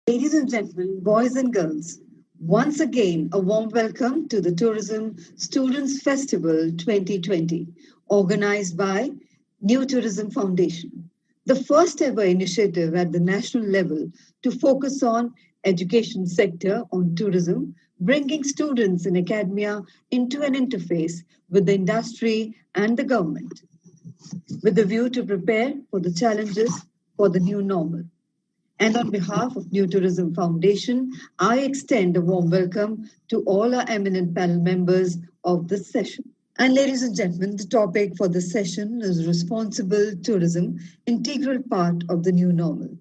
Ladies and gentlemen, boys and girls, once again a warm welcome to the Tourism Students Festival 2020, organized by New Tourism Foundation, the first ever initiative at the national level to focus on education sector on tourism, bringing students in academia into an interface with the industry and the government, with a view to prepare for the challenges for the new normal. And on behalf of New Tourism Foundation, I extend a warm welcome to all our eminent panel members of this session. And ladies and gentlemen, the topic for this session is responsible tourism, integral part of the new normal.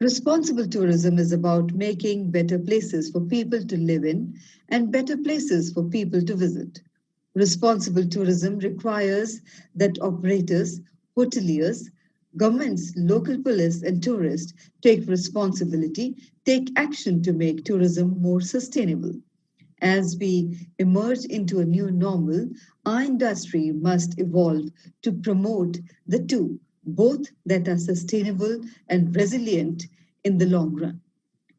Responsible tourism is about making better places for people to live in and better places for people to visit. Responsible tourism requires that operators, hoteliers, governments, local police, and tourists take responsibility, take action to make tourism more sustainable. As we emerge into a new normal, our industry must evolve to promote the two, both that are sustainable and resilient in the long run.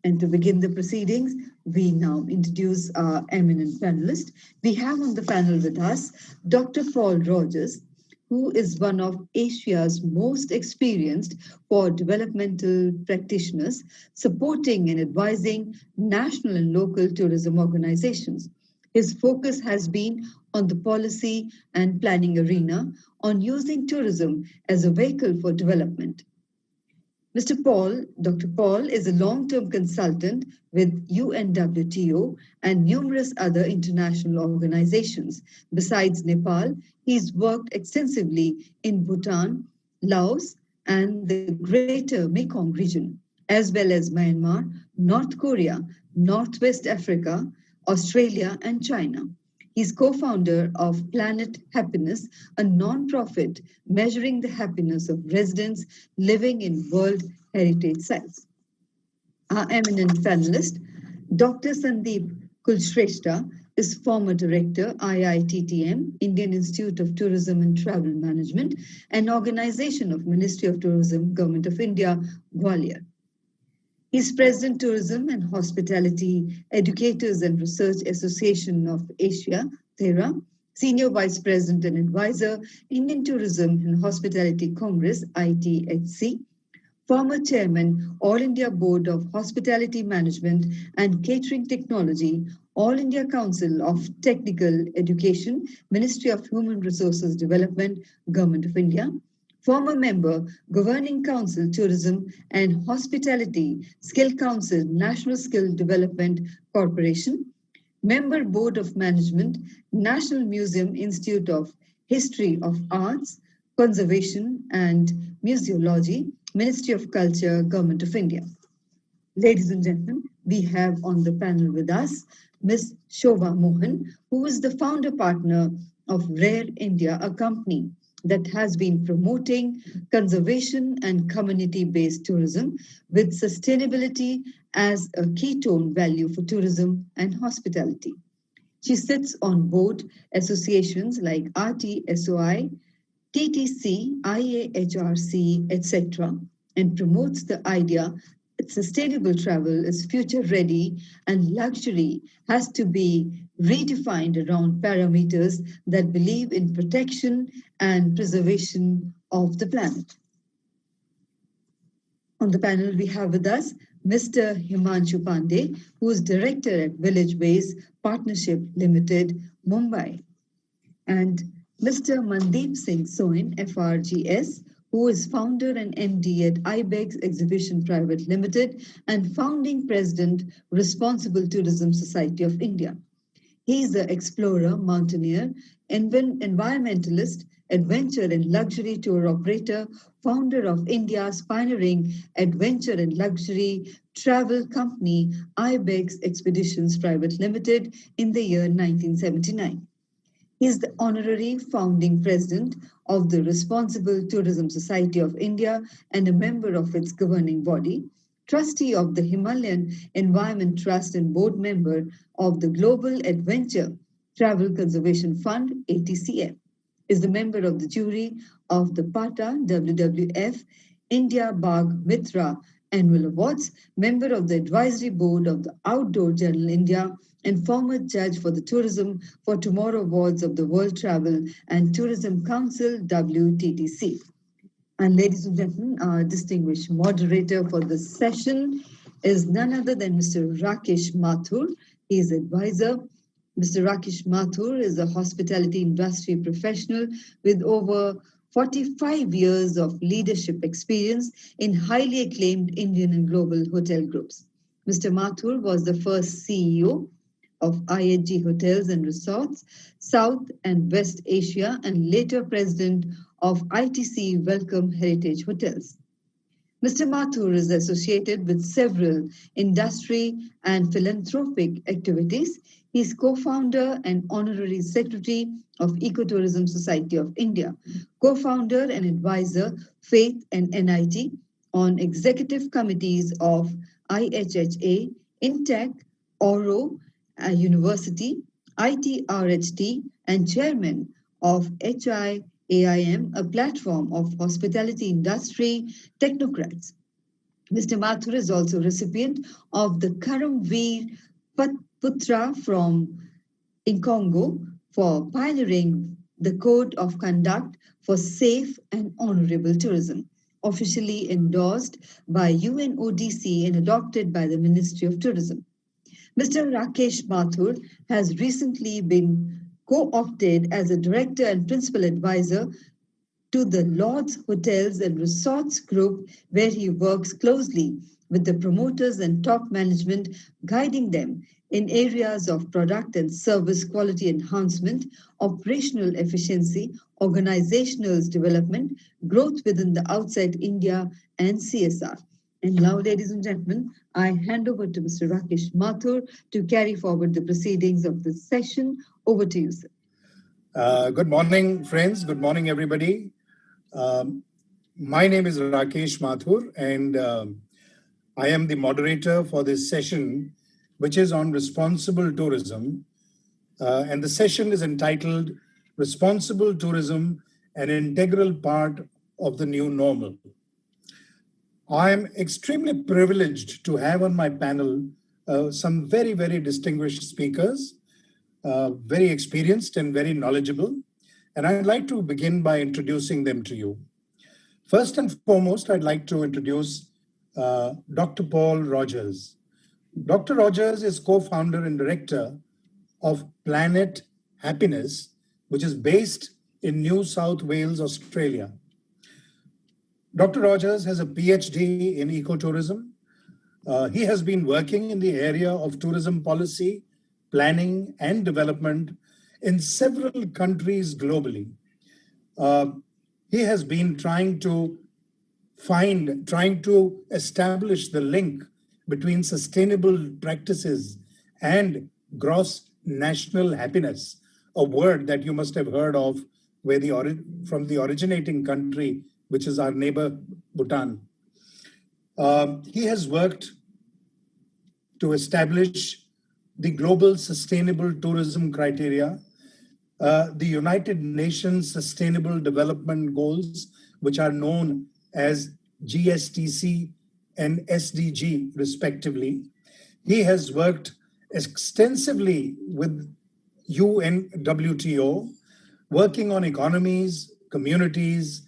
And to begin the proceedings, we now introduce our eminent panelists. We have on the panel with us Dr. Paul Rogers, who is one of Asia's most experienced for developmental practitioners, supporting and advising national and local tourism organizations. His focus has been on the policy and planning arena, on using tourism as a vehicle for development. Dr. Paul is a long-term consultant with UNWTO and numerous other international organizations. Besides Nepal, he's worked extensively in Bhutan, Laos, and the greater Mekong region, as well as Myanmar, North Korea, Northwest Africa, Australia, and China. He's co-founder of Planet Happiness, a non-profit measuring the happiness of residents living in World Heritage Sites. Our eminent panelist, Dr. Sandeep Kulshrestha, is former director, IITTM, Indian Institute of Tourism and Travel Management, an organization of Ministry of Tourism, Government of India, Gwalior. He's President Tourism and Hospitality Educators and Research Association of Asia, THERA, Senior Vice President and Advisor, Indian Tourism and Hospitality Congress, ITHC, former Chairman, All India Board of Hospitality Management and Catering Technology, All India Council of Technical Education, Ministry of Human Resources Development, Government of India, former member, Governing Council, Tourism and Hospitality, Skill Council, National Skill Development Corporation, member, Board of Management, National Museum Institute of History of Arts, Conservation and Museology, Ministry of Culture, Government of India. Ladies and gentlemen, we have on the panel with us Ms. Shobha Mohan, who is the founder partner of Rare India, a company that has been promoting conservation and community-based tourism with sustainability as a ketone value for tourism and hospitality. She sits on board associations like RTSOI, TTC, IAHRC, etc., and promotes the idea that sustainable travel is future ready and luxury has to be redefined around parameters that believe in protection and preservation of the planet. On the panel, we have with us Mr. Himanshu Pandey, who is Director at Village Ways Partnership Limited, Mumbai, and Mr. Mandeep Singh Soin, FRGS, who is founder and MD at IBEX Exhibition Private Limited and founding president, Responsible Tourism Society of India. He is an explorer, mountaineer, environmentalist, adventure and luxury tour operator, founder of India's pioneering adventure and luxury travel company, IBEX Expeditions Private Limited, in the year 1979. He is the honorary founding president of the Responsible Tourism Society of India and a member of its governing body, trustee of the Himalayan Environment Trust and board member of the Global Adventure Travel Conservation Fund, ATCF. Is the member of the jury of the PATA WWF India Bagh Mitra Annual Awards, member of the advisory board of the Outdoor Journal India, and former judge for the Tourism for Tomorrow Awards of the World Travel and Tourism Council, WTTC. And ladies and gentlemen, our distinguished moderator for this session is none other than Mr. Rakesh Mathur. He is advisor. Mr. Rakesh Mathur is a hospitality industry professional with over 45 years of leadership experience in highly acclaimed Indian and global hotel groups. Mr. Mathur was the first CEO of IHG Hotels and Resorts, South and West Asia, and later president of ITC Welcome Heritage Hotels. Mr. Mathur is associated with several industry and philanthropic activities. He is co-founder and honorary secretary of Ecotourism Society of India, co-founder and advisor, Faith and NIT, on executive committees of IHHA, Intech, Oro, University, ITRHT, and chairman of HIAIM, a platform of hospitality industry technocrats. Mr. Mathur is also recipient of the Karamveer Putra from Congo for pioneering the Code of Conduct for Safe and Honorable Tourism, officially endorsed by UNODC and adopted by the Ministry of Tourism. Mr. Rakesh Mathur has recently been co-opted as a director and principal advisor to the Lords Hotels and Resorts Group, where he works closely with the promoters and top management, guiding them in areas of product and service quality enhancement, operational efficiency, organizational development, growth within the outside India, and CSR. And now, ladies and gentlemen, I hand over to Mr. Rakesh Mathur to carry forward the proceedings of this session. Over to you, sir. Good morning, friends. Good morning, everybody. My name is Rakesh Mathur, and I am the moderator for this session, which is on responsible tourism. And the session is entitled Responsible Tourism, an Integral Part of the New Normal. I am extremely privileged to have on my panel some very, very distinguished speakers, very experienced and very knowledgeable. And I'd like to begin by introducing them to you. First and foremost, I'd like to introduce Dr. Paul Rogers. Dr. Rogers is co-founder and director of Planet Happiness, which is based in New South Wales, Australia. Dr. Rogers has a PhD in ecotourism. He has been working in the area of tourism policy, planning, and development in several countries globally. He has been trying to establish the link between sustainable practices and gross national happiness, a word that you must have heard of from the originating country, which is our neighbor, Bhutan. He has worked to establish the global sustainable tourism criteria, the United Nations Sustainable Development Goals, which are known as GSTC and SDG, respectively. He has worked extensively with UNWTO, working on economies, communities,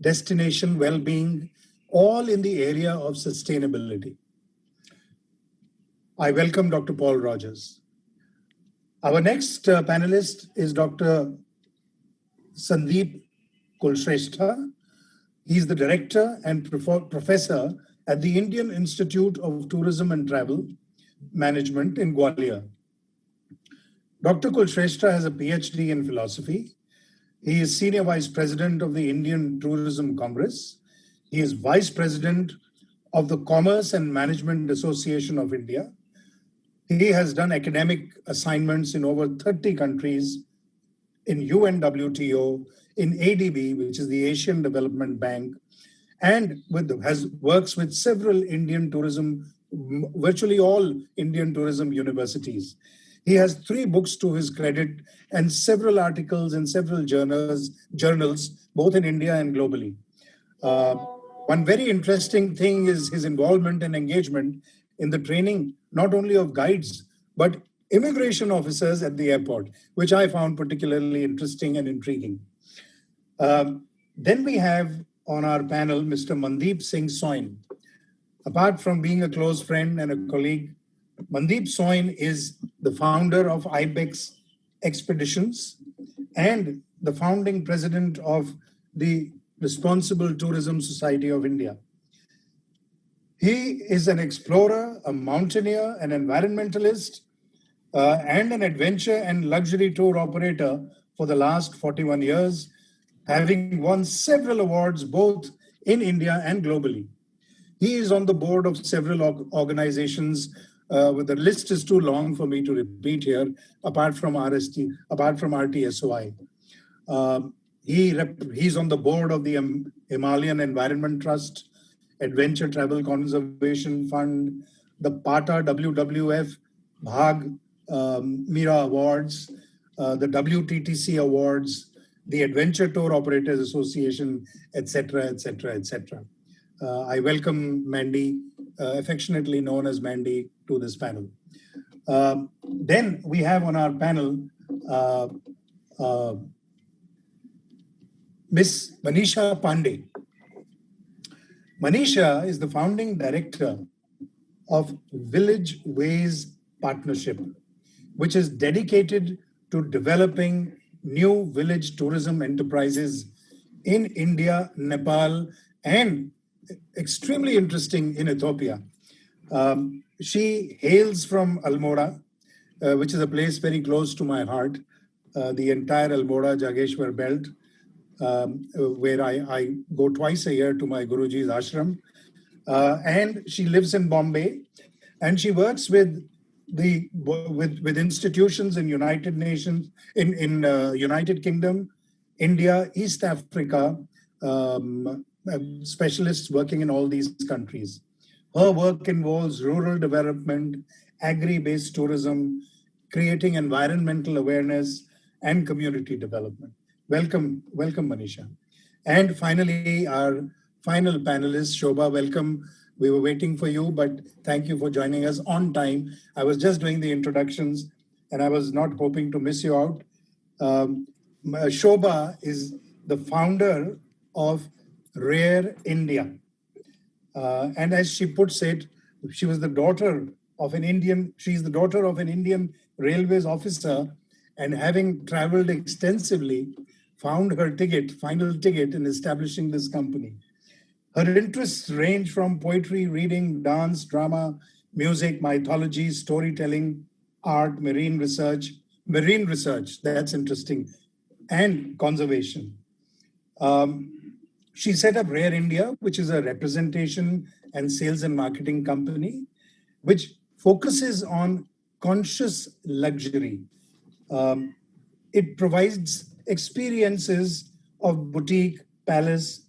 destination well-being, all in the area of sustainability. I welcome Dr. Paul Rogers. Our next panelist is Dr. Sandeep Kulshrestha. He's the director and professor at the Indian Institute of Tourism and Travel Management in Gwalior. Dr. Kulshrestha has a PhD in philosophy. He is Senior Vice President of the Indian Tourism Congress. He is Vice President of the Commerce and Management Association of India. He has done academic assignments in over 30 countries, in UNWTO, in ADB, which is the Asian Development Bank, and works with several Indian tourism, virtually all Indian tourism universities. He has 3 books to his credit and several articles in several journals, both in India and globally. Uh, One very interesting thing is his involvement and engagement in the training, not only of guides, but immigration officers at the airport, which I found particularly interesting and intriguing. Then we have on our panel Mr. Mandeep Singh Soin. Apart from being a close friend and a colleague, Mandeep Soin is the founder of IBEX Expeditions and the founding president of the Responsible Tourism Society of India. He is an explorer, a mountaineer, an environmentalist, and an adventure and luxury tour operator for the last 41 years, having won several awards both in India and globally. He is on the board of several organizations. The list is too long for me to repeat here, apart from RTSOI. He's on the board of the Himalayan Environment Trust, Adventure Travel Conservation Fund, the PATA WWF Bhag Mira Awards, the WTTC Awards, the Adventure Tour Operators Association, etc., etc., etc. I welcome Mandy, affectionately known as Mandy, to this panel. Then we have on our panel Miss Manisha Pandey. Manisha is the founding director of Village Ways Partnership, which is dedicated to developing new village tourism enterprises in India, Nepal, and extremely interesting in Ethiopia. She hails from Almora, which is a place very close to my heart, the entire Almora Jageshwar belt, where I go twice a year to my Guruji's ashram. And she lives in Bombay, and she works with institutions in United Nations, in United Kingdom, India, East Africa, specialists working in all these countries. Her work involves rural development, agri-based tourism, creating environmental awareness, and community development. Welcome, Manisha. And finally, our final panelist, Shobha, welcome. We were waiting for you, but thank you for joining us on time. I was just doing the introductions, and I was not hoping to miss you out. Shobha is the founder of Rare India. And as she puts it, she's the daughter of an Indian Railways officer, and having traveled extensively, found her final ticket in establishing this company. Her interests range from poetry, reading, dance, drama, music, mythology, storytelling, art, marine research, that's interesting, and conservation. She set up Rare India, which is a representation and sales and marketing company, which focuses on conscious luxury. It provides experiences of boutique, palace,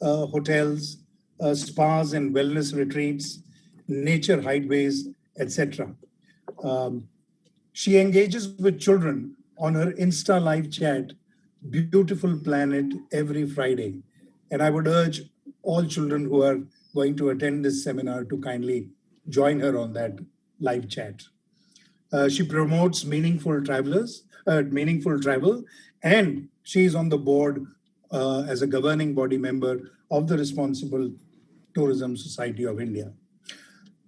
hotels, spas and wellness retreats, nature hideaways, etc. She engages with children on her Insta live chat, Beautiful Planet, every Friday. And I would urge all children who are going to attend this seminar to kindly join her on that live chat. She promotes meaningful travel, and she's on the board as a governing body member of the Responsible Tourism Society of India.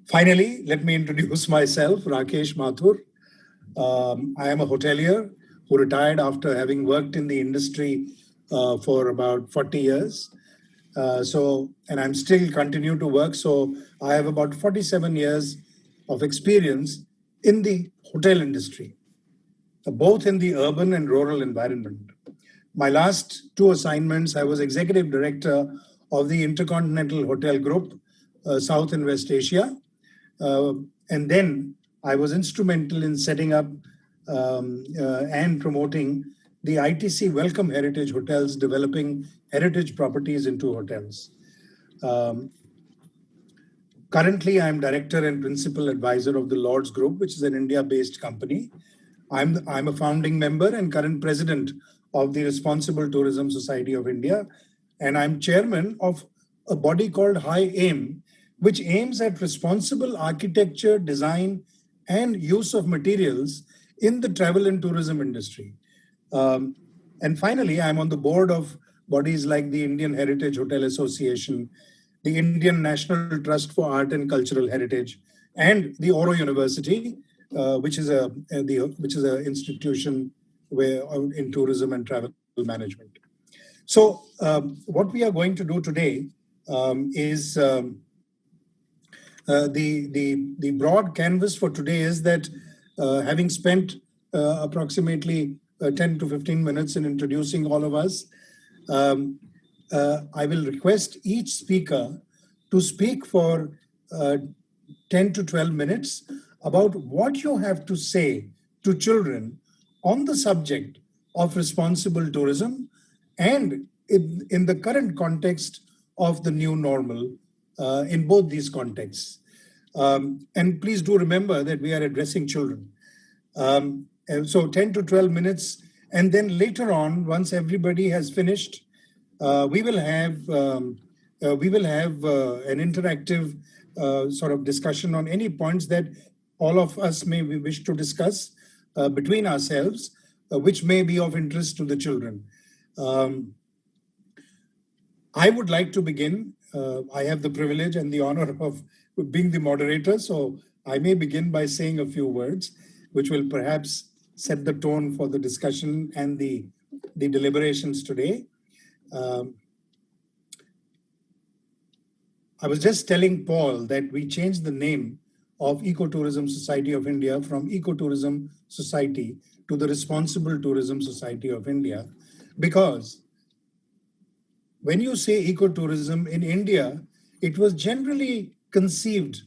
Finally, let me introduce myself, Rakesh Mathur. I am a hotelier who retired after having worked in the industry for about 40 years. And I'm still continue to work. So I have about 47 years of experience in the hotel industry, both in the urban and rural environment. My last 2 assignments, I was executive director of the Intercontinental Hotel Group, South and West Asia. And then I was instrumental in setting up and promoting the ITC Welcome Heritage Hotels, developing heritage properties into hotels. Um, Currently, I'm director and principal advisor of the Lords Group, which is an India-based company. I'm a founding member and current president of the Responsible Tourism Society of India, and I'm chairman of a body called High Aim, which aims at responsible architecture, design, and use of materials in the travel and tourism industry. Um, and finally, I'm on the board of bodies like the Indian Heritage Hotel Association, the Indian National Trust for Art and Cultural Heritage, and the Oro University, which is an institution where in tourism and travel management. So, what we are going to do today is the broad canvas for today is that having spent approximately 10 to 15 minutes in introducing all of us, um, I will request each speaker to speak for 10 to 12 minutes about what you have to say to children on the subject of responsible tourism and in the current context of the new normal in both these contexts. And please do remember that we are addressing children. And so 10 to 12 minutes. And then later on, once everybody has finished, we will have an interactive sort of discussion on any points that all of us may wish to discuss between ourselves, which may be of interest to the children. I would like to begin. I have the privilege and the honor of being the moderator, so I may begin by saying a few words, which will perhaps set the tone for the discussion and the deliberations today. I was just telling Paul that we changed the name of Ecotourism Society of India from Ecotourism Society to the Responsible Tourism Society of India, because when you say ecotourism in India, it was generally perceived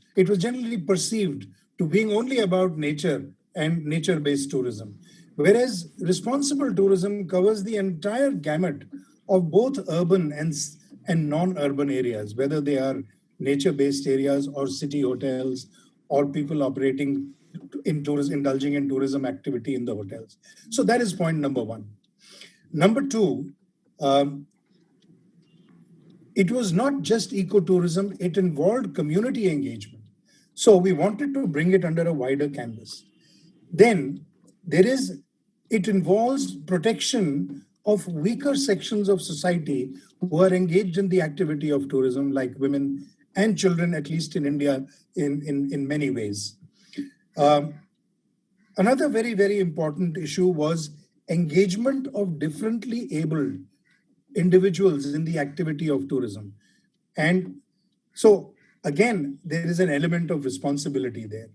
to being only about nature and nature-based tourism. Whereas responsible tourism covers the entire gamut of both urban and non-urban areas, whether they are nature-based areas or city hotels or people operating in tourism, indulging in tourism activity in the hotels. So that is point number one. Number two, it was not just ecotourism, it involved community engagement. So we wanted to bring it under a wider canvas. Then it involves protection of weaker sections of society who are engaged in the activity of tourism, like women and children, at least in India, in many ways. Another very, very important issue was engagement of differently abled individuals in the activity of tourism. And so, again, there is an element of responsibility there.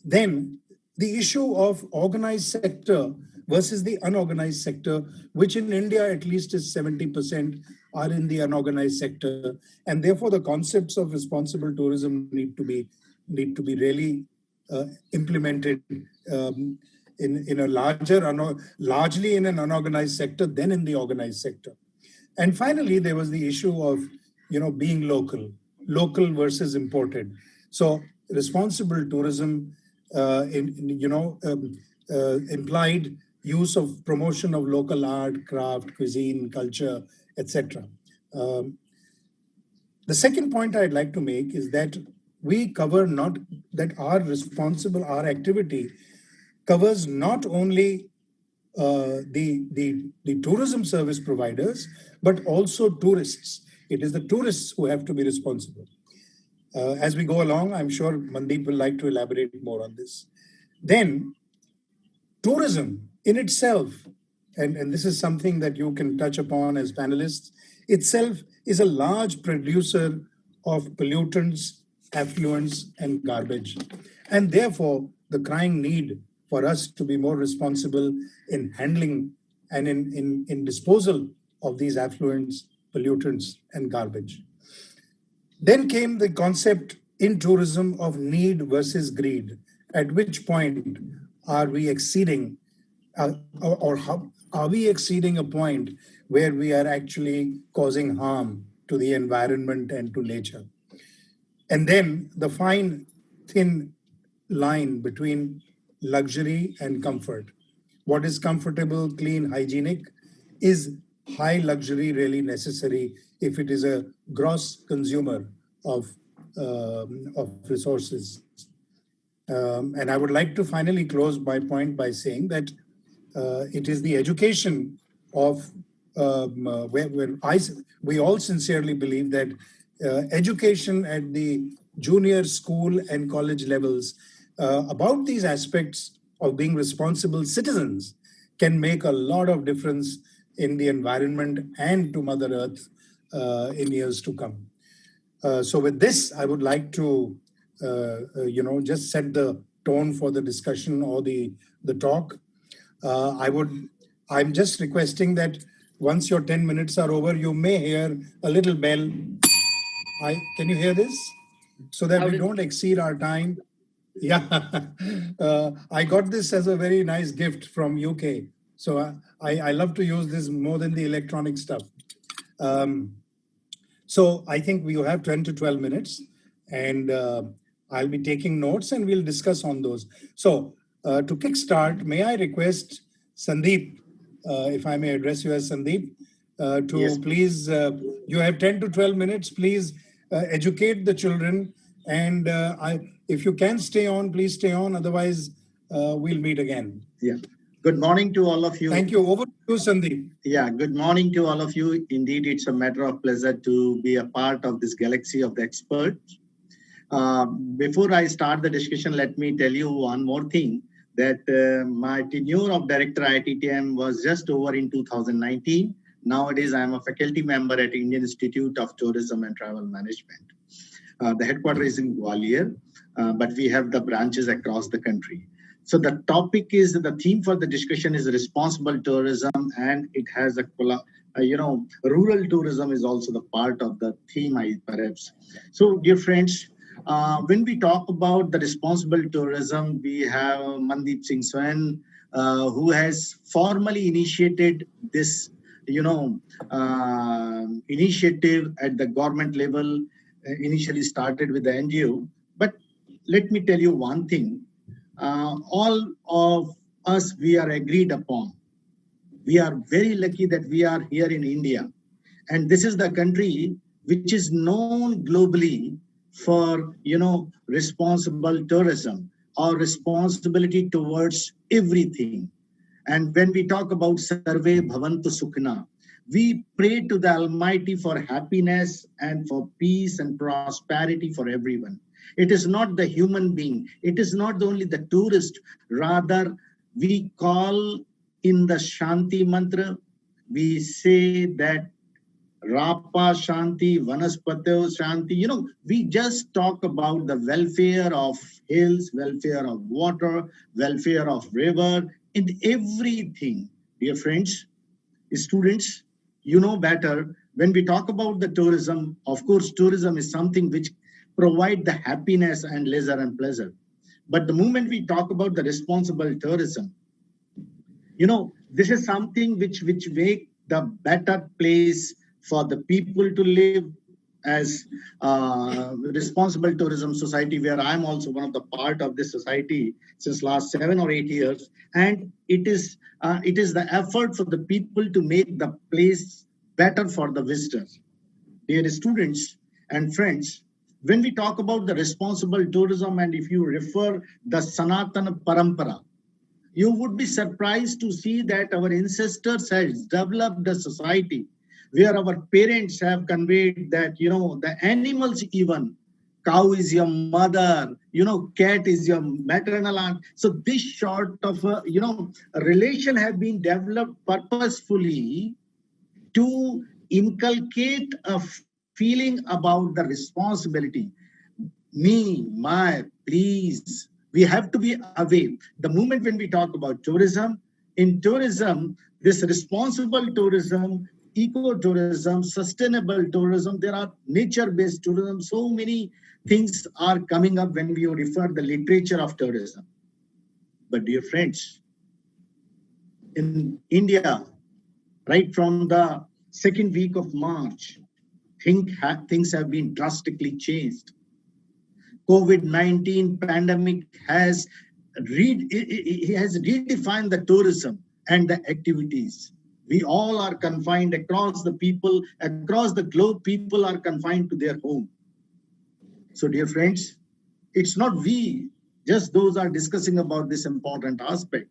Then the issue of organized sector versus the unorganized sector, which in India at least is 70% are in the unorganized sector. And therefore the concepts of responsible tourism need to be really implemented in a largely in an unorganized sector than in the organized sector. And finally, there was the issue of, being local versus imported. So responsible tourism, implied use of promotion of local art, craft, cuisine, culture, etc. The second point I'd like to make is that we cover our activity covers not only the tourism service providers, but also tourists. It is the tourists who have to be responsible. As we go along, I'm sure Mandeep will like to elaborate more on this. Then, tourism in itself, and this is something that you can touch upon as panelists, itself is a large producer of pollutants, effluents, and garbage. And therefore, the crying need for us to be more responsible in handling and in disposal of these effluents, pollutants, and garbage. Then came the concept in tourism of need versus greed. At which point are we exceeding, or how are we exceeding a point where we are actually causing harm to the environment and to nature. And then the fine, thin line between luxury and comfort. What is comfortable, clean, hygienic? Is high luxury really necessary if it is a gross consumer of resources? And I would like to finally close my point by saying that it is the education of we all sincerely believe that education at the junior school and college levels about these aspects of being responsible citizens can make a lot of difference in the environment and to Mother Earth in years to come. So with this, I would like to, just set the tone for the discussion or the talk. I'm just requesting that once your 10 minutes are over, you may hear a little bell. Can you hear this? So that we don't exceed our time. Yeah, I got this as a very nice gift from UK. So I love to use this more than the electronic stuff. So I think we have 10 to 12 minutes and I'll be taking notes and we'll discuss on those. So to kickstart, may I request Sandeep, if I may address you as Sandeep, to yes. Please, you have 10 to 12 minutes, please educate the children. And if you can stay on, please stay on. Otherwise, we'll meet again. Yeah. Good morning to all of you. Thank you. Over to you, Sandeep. Yeah, good morning to all of you. Indeed, it's a matter of pleasure to be a part of this galaxy of the experts. Before I start the discussion, let me tell you one more thing, that my tenure of Director IITM was just over in 2019. Nowadays, I'm a faculty member at Indian Institute of Tourism and Travel Management. The headquarters is in Gwalior, but we have the branches across the country. So the topic is, the theme for the discussion is responsible tourism, and it has rural tourism is also the part of the theme, perhaps. So dear friends, when we talk about the responsible tourism, we have Mandeep Singh Swen, who has formally initiated this, initiative at the government level, initially started with the NGO. But let me tell you one thing. All of us, we are agreed upon. We are very lucky that we are here in India. And this is the country which is known globally for, responsible tourism or responsibility towards everything. And when we talk about Sarve Bhavantu Sukhna, we pray to the Almighty for happiness and for peace and prosperity for everyone. It is not the human being. It is not only the tourist. Rather, we call in the Shanti mantra, we say that Rapa Shanti, Vanaspatyo Shanti. We just talk about the welfare of hills, welfare of water, welfare of river, and everything. Dear friends, students, you know better. When we talk about the tourism, of course, tourism is something which provide the happiness and leisure and pleasure. But the moment we talk about the responsible tourism, this is something which make the better place for the people to live, as responsible tourism society, where I'm also one of the part of this society since last 7 or 8 years. And it is the effort for the people to make the place better for the visitors. Dear students and friends, when we talk about the responsible tourism, and if you refer the Sanatana Parampara, you would be surprised to see that our ancestors has developed a society where our parents have conveyed that, the animals even, cow is your mother, cat is your maternal aunt. So this sort of, a relation have been developed purposefully to inculcate a feeling about the responsibility. Me, my, please. We have to be aware. The moment when we talk about tourism, in tourism, this responsible tourism, eco-tourism, sustainable tourism, there are nature-based tourism. So many things are coming up when we refer the literature of tourism. But dear friends, in India, right from the second week of March, things have been drastically changed. COVID-19 pandemic has redefined the tourism and the activities. We all are confined across the globe, people are confined to their home. So dear friends, it's not we, just those are discussing about this important aspect.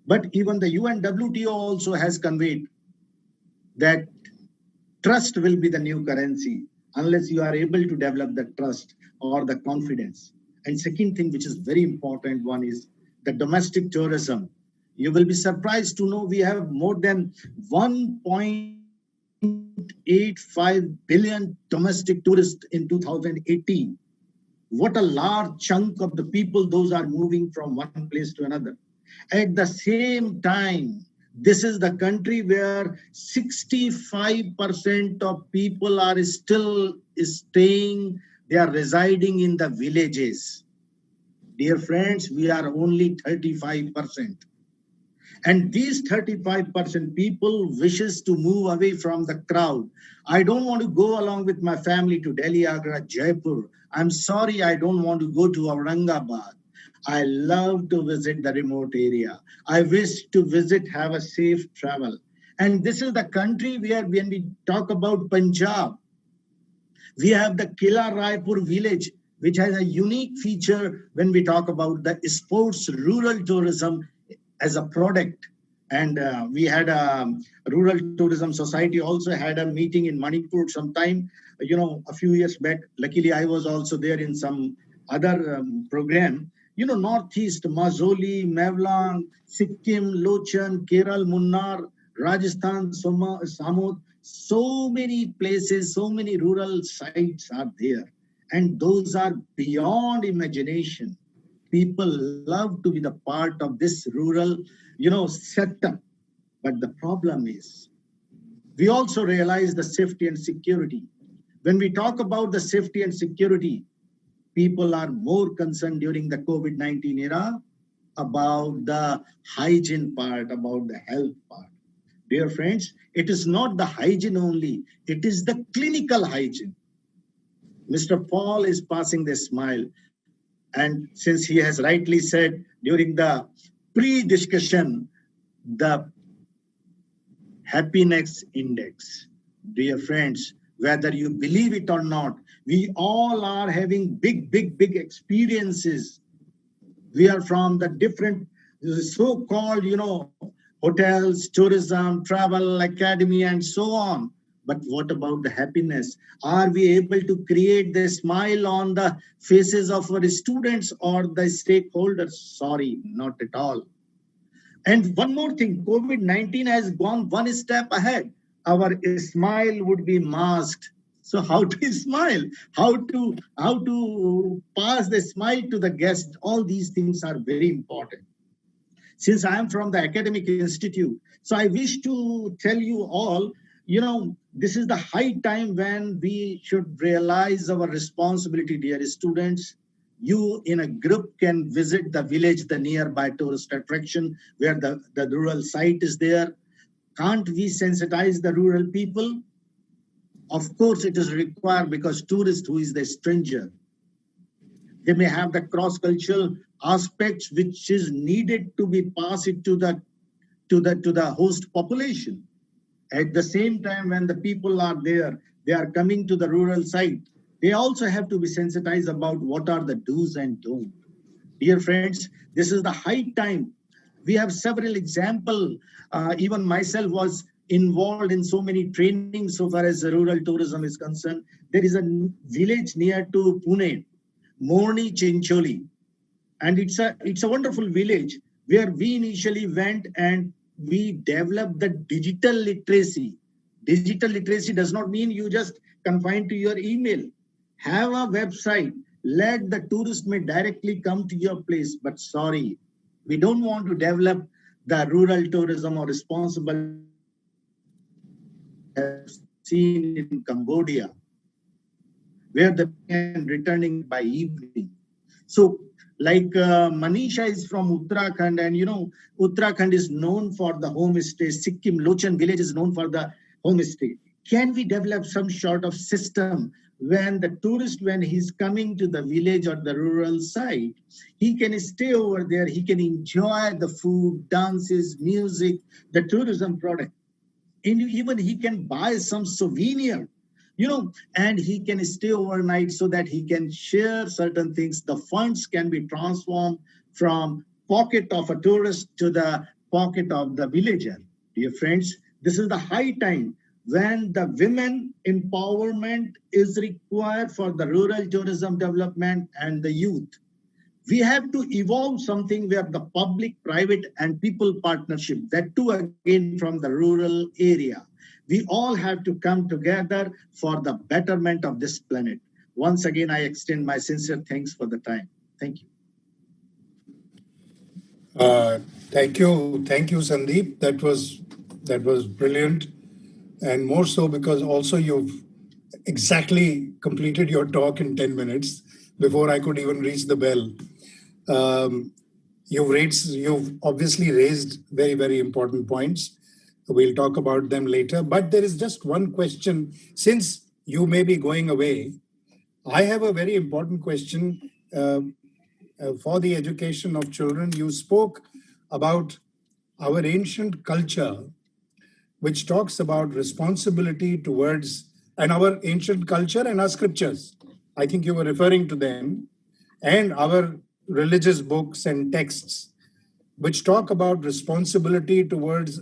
But even the UNWTO also has conveyed that trust will be the new currency unless you are able to develop the trust or the confidence. And second thing, which is very important one, is the domestic tourism. You will be surprised to know we have more than 1.85 billion domestic tourists in 2018. What a large chunk of the people, those are moving from one place to another. At the same time, this is the country where 65% of people are still staying, they are residing in the villages. Dear friends, we are only 35%. And these 35% people wishes to move away from the crowd. I don't want to go along with my family to Delhi, Agra, Jaipur. I'm sorry, I don't want to go to Aurangabad. I love to visit the remote area. I wish to visit, have a safe travel. And this is the country where when we talk about Punjab, we have the Kila Raipur village, which has a unique feature when we talk about the sports rural tourism as a product. And we had a rural tourism society also had a meeting in Manipur sometime, a few years back. Luckily, I was also there in some other program. Northeast, Mazoli, Mevlang, Sikkim, Lochan, Kerala, Munnar, Rajasthan, Samut, so many places, so many rural sites are there. And those are beyond imagination. People love to be the part of this rural, setup. But the problem is, we also realize the safety and security. When we talk about the safety and security, people are more concerned during the COVID-19 era about the hygiene part, about the health part. Dear friends, it is not the hygiene only, it is the clinical hygiene. Mr. Paul is passing the smile. And since he has rightly said during the pre-discussion, the happiness index, dear friends, whether you believe it or not, we all are having big experiences. We are from the different so-called, hotels, tourism, travel, academy, and so on. But what about the happiness? Are we able to create the smile on the faces of our students or the stakeholders? Sorry, not at all. And one more thing, COVID-19 has gone one step ahead. Our smile would be masked. So how to smile? How to pass the smile to the guest? All these things are very important. Since I am from the academic institute, so I wish to tell you all, this is the high time when we should realize our responsibility, dear students. You in a group can visit the village, the nearby tourist attraction where the rural site is there. Can't we sensitize the rural people? Of course, it is required because tourist who is the stranger, they may have the cross-cultural aspects which is needed to be passed to the host population. At the same time, when the people are there, they are coming to the rural site. They also have to be sensitized about what are the do's and don'ts. Dear friends, this is the high time. We have several examples. Even myself was involved in so many trainings so far as rural tourism is concerned. There is a village near to Pune, Morni Chincholi. And it's a wonderful village where we initially went and we developed the digital literacy. Digital literacy does not mean you just confine to your email. Have a website. Let the tourist may directly come to your place. But sorry, we don't want to develop the rural tourism or responsible seen in Cambodia, where the man returning by evening. So like Manisha is from Uttarakhand, and Uttarakhand is known for the homestay. Sikkim, Lochan village is known for the homestay. Can we develop some sort of system when the tourist, when he's coming to the village or the rural side, he can stay over there, he can enjoy the food, dances, music, the tourism product. And even he can buy some souvenir, and he can stay overnight so that he can share certain things. The funds can be transformed from pocket of a tourist to the pocket of the villager. Dear friends, this is the high time when the women empowerment is required for the rural tourism development and the youth. We have to evolve something where the public, private, and people partnership, that too again from the rural area. We all have to come together for the betterment of this planet. Once again, I extend my sincere thanks for the time. Thank you. Thank you, Sandeep. That was brilliant, and more so because also you've exactly completed your talk in 10 minutes before I could even reach the bell. You've obviously raised very, very important points. We'll talk about them later. But there is just one question. Since you may be going away, I have a very important question for the education of children. You spoke about our ancient culture, which talks about responsibility towards, and our ancient culture and our scriptures. I think you were referring to them, and our religious books and texts, which talk about responsibility towards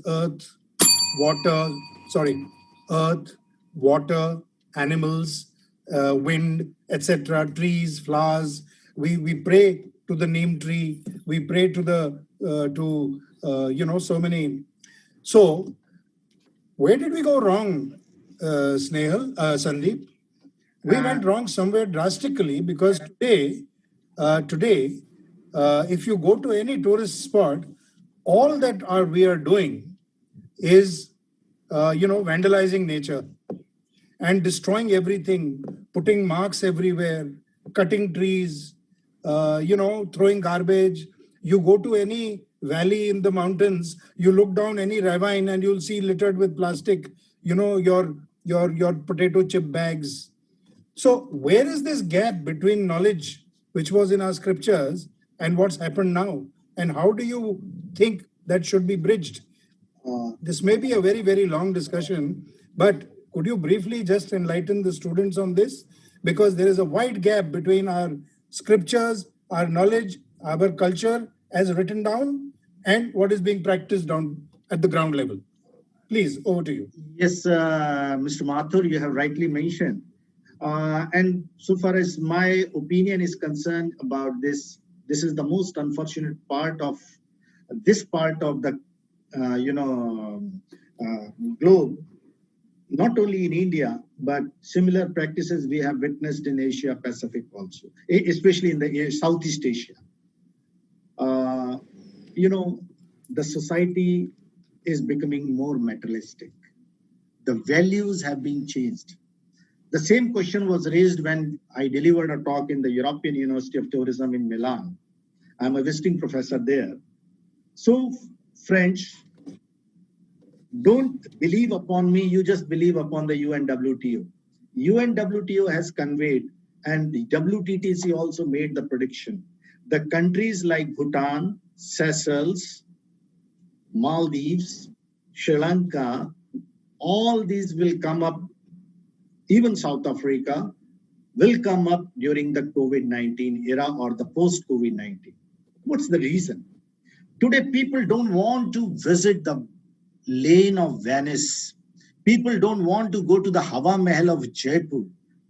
water, earth, water, animals, wind, etc., trees, flowers. We pray to the neem tree. We pray to so many. So where did we go wrong, Sandeep? We went wrong somewhere drastically, because today, if you go to any tourist spot, all that we are doing is, vandalizing nature and destroying everything, putting marks everywhere, cutting trees, throwing garbage. You go to any valley in the mountains, you look down any ravine and you'll see littered with plastic, your potato chip bags. So where is this gap between knowledge, which was in our scriptures, and what's happened now? And how do you think that should be bridged? This may be a very, very long discussion, but could you briefly just enlighten the students on this? Because there is a wide gap between our scriptures, our knowledge, our culture as written down, and what is being practiced down at the ground level. Please, over to you. Yes, Mr. Mathur, you have rightly mentioned. And so far as my opinion is concerned about this, this is the most unfortunate part of this part of the globe. Not only in India, but similar practices we have witnessed in Asia Pacific also, especially in the Southeast Asia. The society is becoming more materialistic. The values have been changed. The same question was raised when I delivered a talk in the European University of Tourism in Milan. I'm a visiting professor there. So, French, don't believe upon me, you just believe upon the UNWTO. UNWTO has conveyed, and the WTTC also made the prediction. The countries like Bhutan, Seychelles, Maldives, Sri Lanka, all these will come up, even South Africa, will come up during the COVID-19 era or the post-COVID-19. What's the reason? Today, people don't want to visit the lane of Venice. People don't want to go to the Hawa Mahal of Jaipur.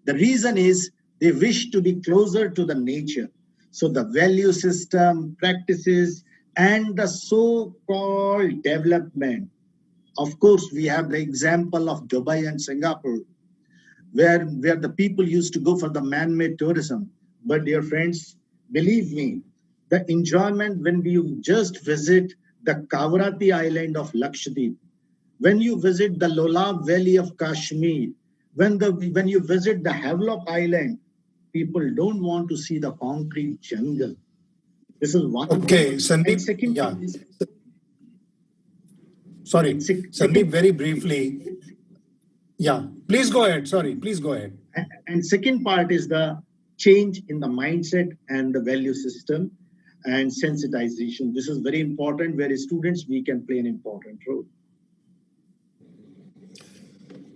The reason is they wish to be closer to the nature. So the value system, practices, and the so-called development. Of course, we have the example of Dubai and Singapore, where the people used to go for the man-made tourism. But dear friends, believe me, the enjoyment when you just visit the Kavarati island of Lakshadweep, when you visit the Lolab Valley of Kashmir, when you visit the Havelock Island, people don't want to see the concrete jungle. This is one. Okay, Sandeep. Second, yeah. Sorry, Sandeep, very briefly. Yeah, please go ahead. Sorry, please go ahead. And second part is the change in the mindset and the value system and sensitization. This is very important, where as students, we can play an important role.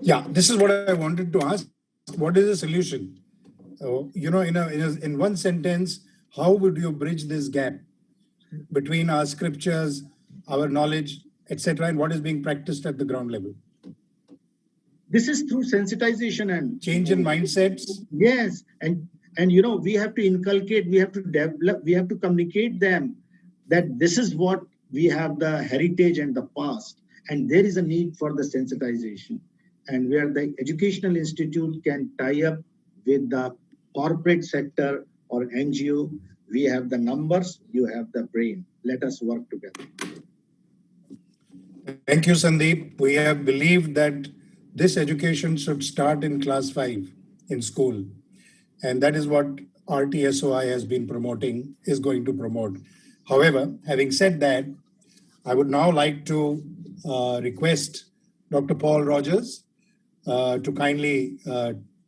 Yeah, this is what I wanted to ask. What is the solution? In one sentence, how would you bridge this gap between our scriptures, our knowledge, etc., and what is being practiced at the ground level? This is through sensitization and change in mindsets. Yes, and we have to inculcate, we have to develop, we have to communicate them that this is what we have, the heritage and the past, and there is a need for the sensitization, and where the educational institute can tie up with the corporate sector or NGO. We have the numbers, you have the brain. Let us work together. Thank you, Sandeep. We have believed that this education should start in class 5 in school. And that is what RTSOI has been promoting, is going to promote. However, having said that, I would now like to request Dr. Paul Rogers to kindly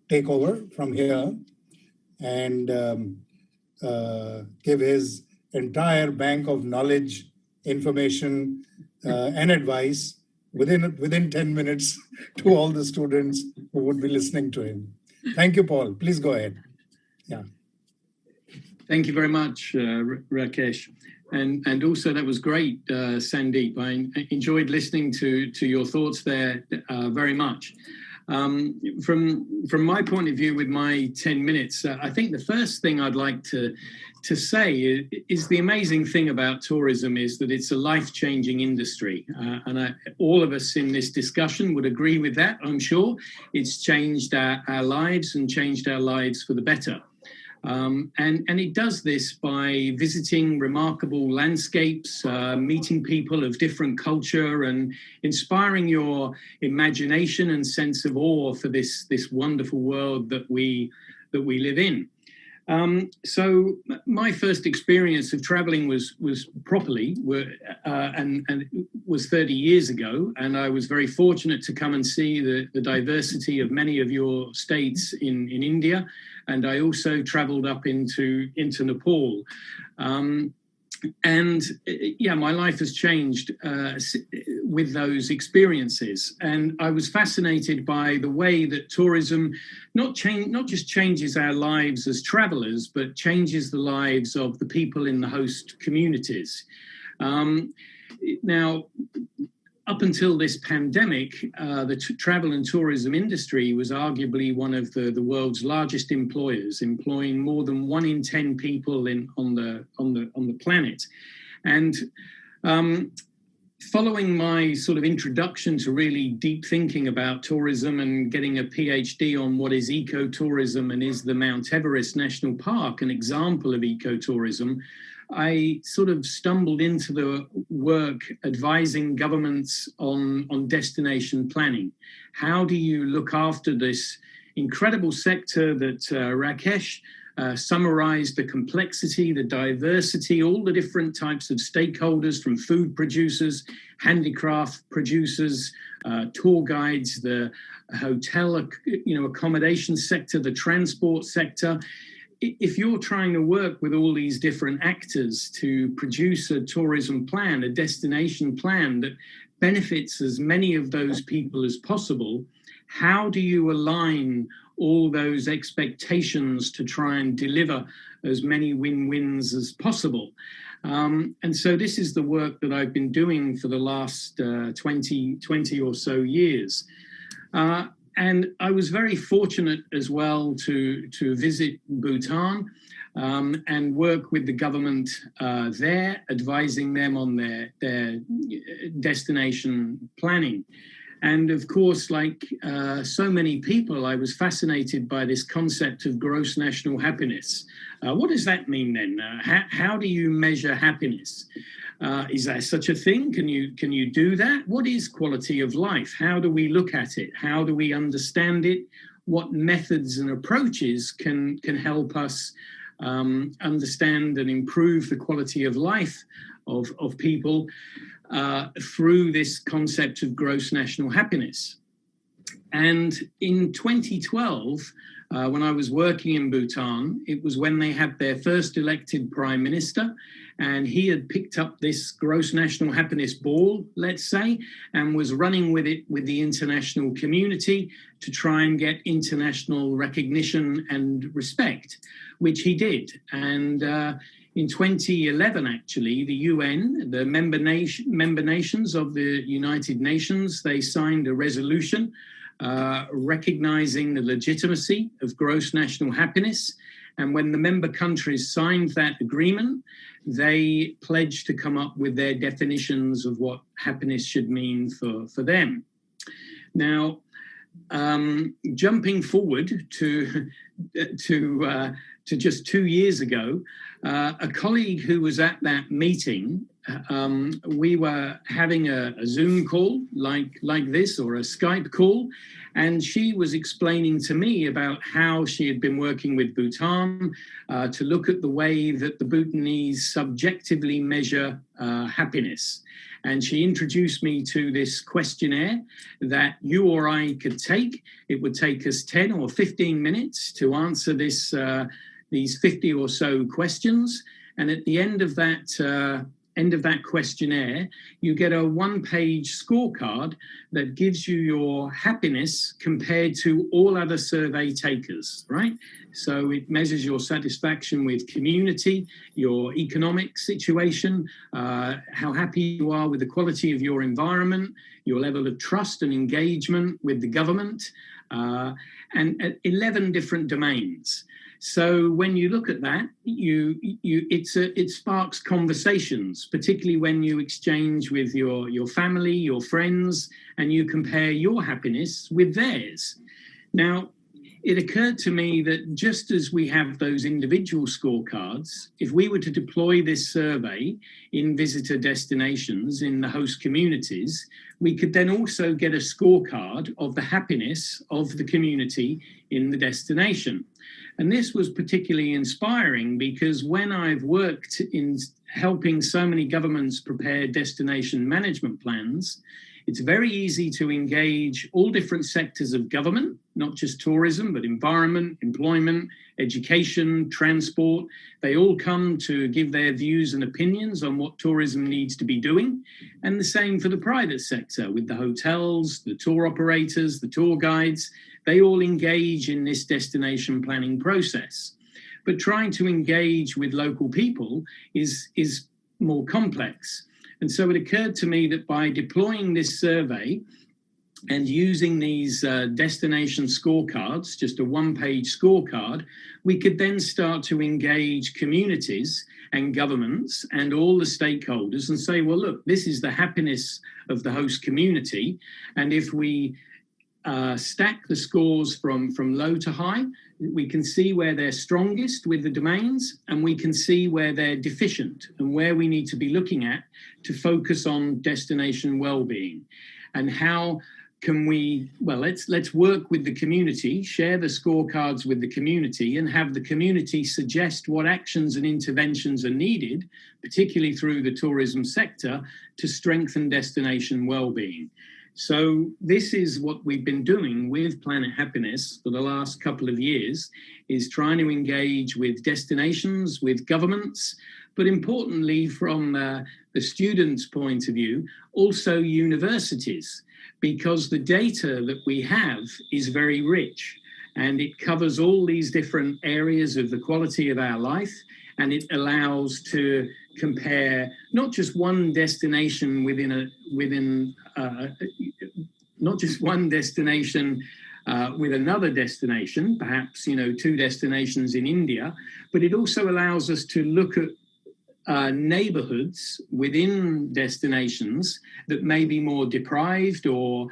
take over from here and give his entire bank of knowledge, information, and advice within 10 minutes to all the students who would be listening to him. Thank you, Paul. Please go ahead. Yeah. Thank you very much, Rakesh. And also that was great, Sandeep. I enjoyed listening to your thoughts there very much. From my point of view, with my 10 minutes, I think the first thing I'd like to say is the amazing thing about tourism is that it's a life-changing industry. And all of us in this discussion would agree with that, I'm sure. It's changed our lives and changed our lives for the better. And it does this by visiting remarkable landscapes, meeting people of different culture, and inspiring your imagination and sense of awe for this wonderful world that we live in. So my first experience of traveling was properly, and it was 30 years ago, and I was very fortunate to come and see the diversity of many of your states in India, and I also traveled up into Nepal. And my life has changed with those experiences. And I was fascinated by the way that tourism not just changes our lives as travelers, but changes the lives of the people in the host communities. Now, up until this pandemic, the travel and tourism industry was arguably one of the world's largest employers, employing more than 1 in 10 people on the planet. And following my sort of introduction to really deep thinking about tourism and getting a PhD on what is ecotourism and is the Mount Everest National Park an example of ecotourism, I sort of stumbled into the work advising governments on destination planning. How do you look after this incredible sector that Rakesh summarized, the complexity, the diversity, all the different types of stakeholders, from food producers, handicraft producers, tour guides, the hotel, accommodation sector, the transport sector. If you're trying to work with all these different actors to produce a tourism plan, a destination plan that benefits as many of those people as possible, how do you align all those expectations to try and deliver as many win-wins as possible? And so this is the work that I've been doing for the last 20 or so years. And I was very fortunate as well to visit Bhutan and work with the government there, advising them on their destination planning. And of course, like so many people, I was fascinated by this concept of gross national happiness. What does that mean then? How do you measure happiness? Is there such a thing? Can you do that? What is quality of life? How do we look at it? How do we understand it? What methods and approaches can help us understand and improve the quality of life of people through this concept of gross national happiness? And in 2012, when I was working in Bhutan, it was when they had their first elected prime minister, and he had picked up this gross national happiness ball, let's say, and was running with it with the international community to try and get international recognition and respect, which he did. And in 2011, actually, the UN, the member nations of the United Nations, they signed a resolution recognizing the legitimacy of gross national happiness. And when the member countries signed that agreement, they pledged to come up with their definitions of what happiness should mean for them. Now, jumping forward to just 2 years ago, a colleague who was at that meeting, we were having a Zoom call like this, or a Skype call, and she was explaining to me about how she had been working with Bhutan to look at the way that the Bhutanese subjectively measure happiness. And she introduced me to this questionnaire that you or I could take. It would take us 10 or 15 minutes to answer these 50 or so questions. And at the end of that questionnaire, you get a one-page scorecard that gives you your happiness compared to all other survey takers, right? So it measures your satisfaction with community, your economic situation, how happy you are with the quality of your environment, your level of trust and engagement with the government, and 11 different domains. So when you look at that, it sparks conversations, particularly when you exchange with your family, your friends, and you compare your happiness with theirs. Now, it occurred to me that just as we have those individual scorecards, if we were to deploy this survey in visitor destinations in the host communities, we could then also get a scorecard of the happiness of the community in the destination. And this was particularly inspiring because when I've worked in helping so many governments prepare destination management plans, it's very easy to engage all different sectors of government, not just tourism, but environment, employment, education, transport. They all come to give their views and opinions on what tourism needs to be doing. And the same for the private sector with the hotels, the tour operators, the tour guides. They all engage in this destination planning process. But trying to engage with local people is more complex. And so it occurred to me that by deploying this survey and using these destination scorecards, just a one-page scorecard, we could then start to engage communities and governments and all the stakeholders and say, well, look, this is the happiness of the host community. And if we stack the scores from low to high, we can see where they're strongest with the domains, and we can see where they're deficient and where we need to be looking at to focus on destination well-being. And how can we, well, let's work with the community, share the scorecards with the community, and have the community suggest what actions and interventions are needed, particularly through the tourism sector, to strengthen destination well-being. So this is what we've been doing with Planet Happiness for the last couple of years, is trying to engage with destinations, with governments, but importantly from the students' point of view, also universities, because the data that we have is very rich and it covers all these different areas of the quality of our life, and it allows to compare not just one destination not just one destination with another destination, perhaps, two destinations in India, but it also allows us to look at neighborhoods within destinations that may be more deprived or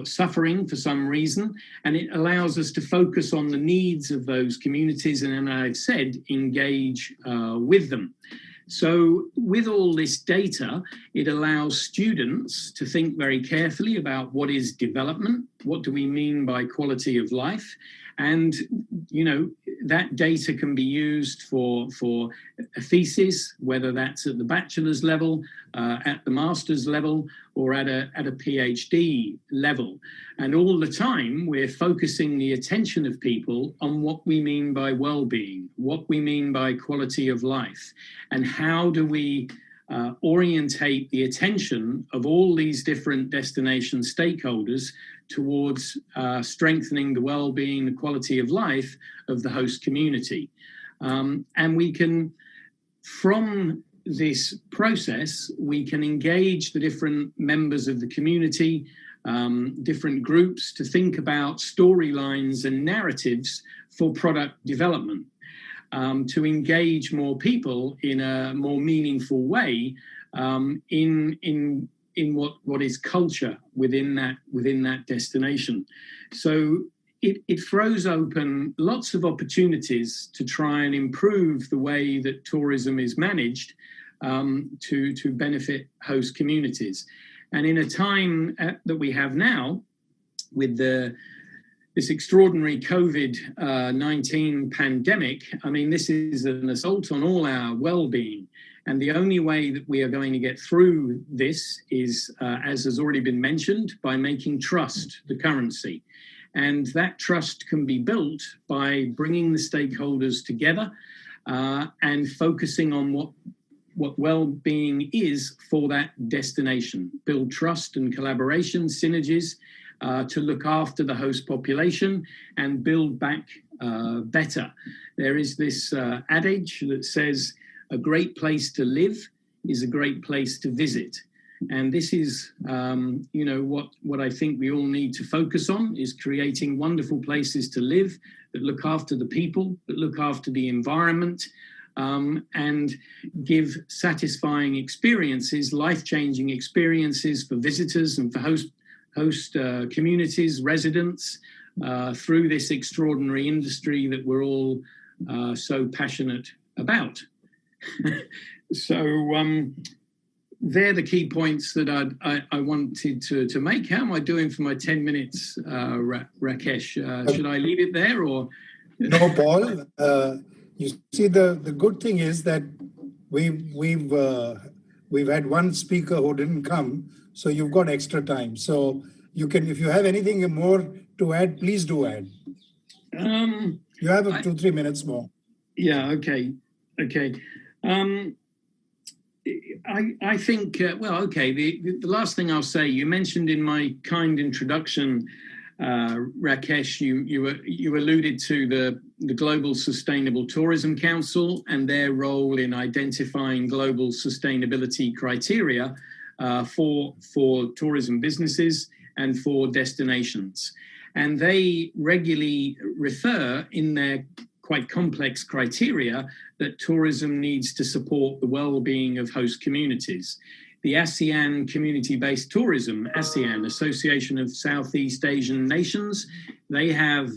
suffering for some reason, and it allows us to focus on the needs of those communities and, as I've said, engage with them. So with all this data, it allows students to think very carefully about what is development, what do we mean by quality of life, And, that data can be used for a thesis, whether that's at the bachelor's level, at the master's level, or at a PhD level. And all the time, we're focusing the attention of people on what we mean by well-being, what we mean by quality of life, and how do we orientate the attention of all these different destination stakeholders towards strengthening the well-being, the quality of life of the host community. And we can, from this process, we can engage the different members of the community, different groups, to think about storylines and narratives for product development. To engage more people in a more meaningful way in what is culture within that destination. So it throws open lots of opportunities to try and improve the way that tourism is managed to benefit host communities. And in a time that we have now, with this extraordinary COVID-19 pandemic, I mean, this is an assault on all our well-being. And the only way that we are going to get through this is, as has already been mentioned, by making trust the currency. And that trust can be built by bringing the stakeholders together and focusing on what well-being is for that destination. Build trust and collaboration, synergies, to look after the host population and build back better. There is this adage that says, a great place to live is a great place to visit. And this is, what I think we all need to focus on, is creating wonderful places to live that look after the people, that look after the environment, and give satisfying experiences, life-changing experiences for visitors and for host communities, residents, through this extraordinary industry that we're all so passionate about. So they're the key points that I wanted to make. How am I doing for my 10 minutes, Rakesh? Should I leave it there or? No, Paul. You see, the good thing is that we've had one speaker who didn't come, so you've got extra time. So you can, if you have anything more to add, please do add. You have 2-3 minutes more. Yeah. Okay. I think, the last thing I'll say, you mentioned in my kind introduction, Rakesh, you alluded to the Global Sustainable Tourism Council and their role in identifying global sustainability criteria for tourism businesses and for destinations. And they regularly refer in their quite complex criteria that tourism needs to support the well-being of host communities. The ASEAN Community-Based Tourism, ASEAN, Association of Southeast Asian Nations, they have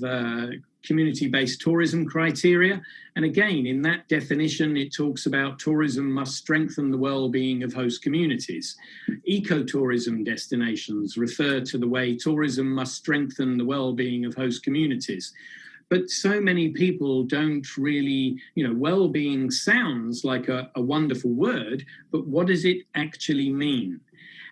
community-based tourism criteria. And again, in that definition, it talks about tourism must strengthen the well-being of host communities. Ecotourism destinations refer to the way tourism must strengthen the well-being of host communities. But so many people don't really, well-being sounds like a wonderful word, but what does it actually mean?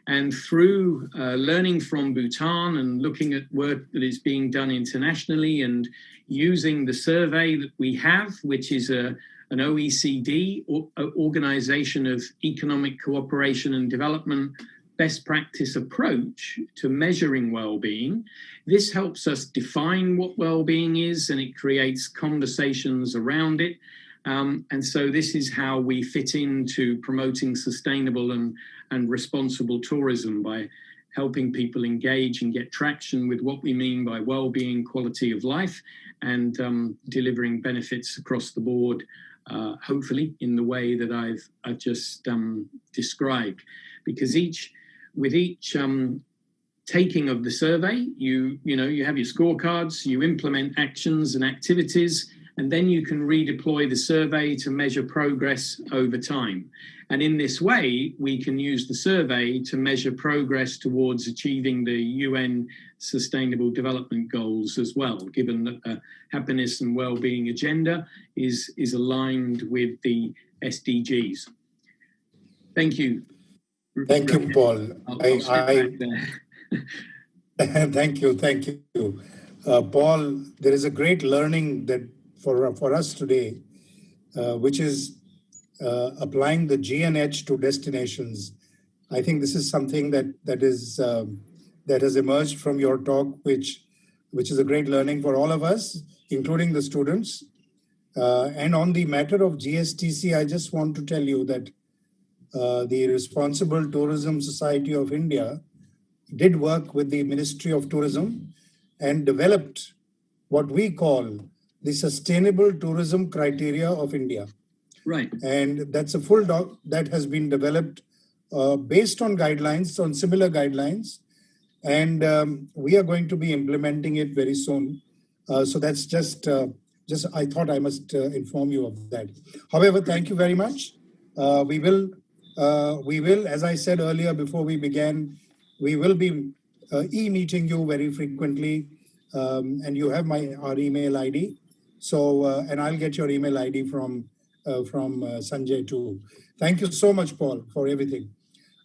And through learning from Bhutan and looking at work that is being done internationally and using the survey that we have, which is an OECD, Organization of Economic Cooperation and Development, best practice approach to measuring well-being. This helps us define what well-being is, and it creates conversations around it. And so this is how we fit into promoting sustainable and responsible tourism, by helping people engage and get traction with what we mean by well-being, quality of life, and delivering benefits across the board, hopefully in the way that I've just described. Because with each taking of the survey, you have your scorecards, you implement actions and activities, And then you can redeploy the survey to measure progress over time. And in this way, we can use the survey to measure progress towards achieving the UN Sustainable Development Goals as well, given that the happiness and well-being agenda is aligned with the SDGs. Thank you. Thank you, Paul. I'll step back there. Thank you. Paul, there is a great learning that for us today, which is applying the GNH to destinations. I think this is something that has emerged from your talk, which is a great learning for all of us, including the students. And on the matter of GSTC, I just want to tell you that the Responsible Tourism Society of India did work with the Ministry of Tourism and developed what we call the Sustainable Tourism Criteria of India. Right. And that's a full doc that has been developed based on guidelines, on similar guidelines. And we are going to be implementing it very soon. So that's just I thought I must inform you of that. However, thank you very much. We will, as I said earlier before we began, we will be e-meeting you very frequently. And you have our email ID. So, and I'll get your email ID from Sanjay too. Thank you so much, Paul, for everything.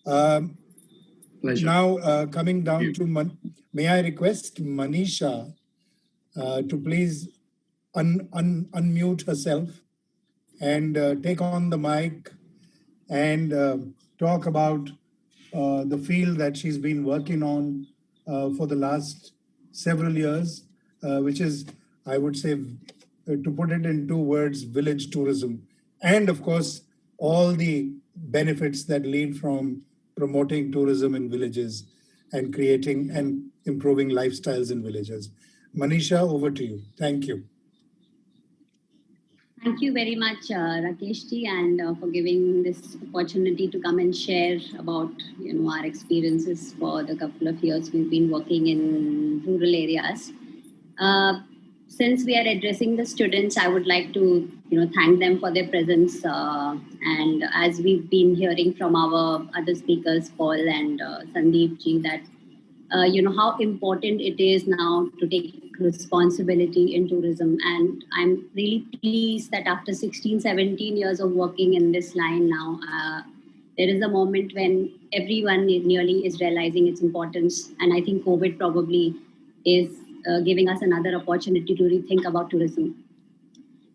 Pleasure. Now, coming down to, may I request Manisha to please unmute herself and take on the mic and talk about the field that she's been working on for the last several years, which is, I would say, to put it in 2 words, village tourism. And of course, all the benefits that lead from promoting tourism in villages and creating and improving lifestyles in villages. Manisha, over to you. Thank you. Thank you very much, Rakeshji, and for giving this opportunity to come and share about our experiences for the couple of years we've been working in rural areas. Since we are addressing the students, I would like to thank them for their presence. And as we've been hearing from our other speakers, Paul and Sandeep ji, that how important it is now to take responsibility in tourism. And I'm really pleased that after 16, 17 years of working in this line now, there is a moment when everyone nearly is realizing its importance. And I think COVID probably is giving us another opportunity to rethink about tourism.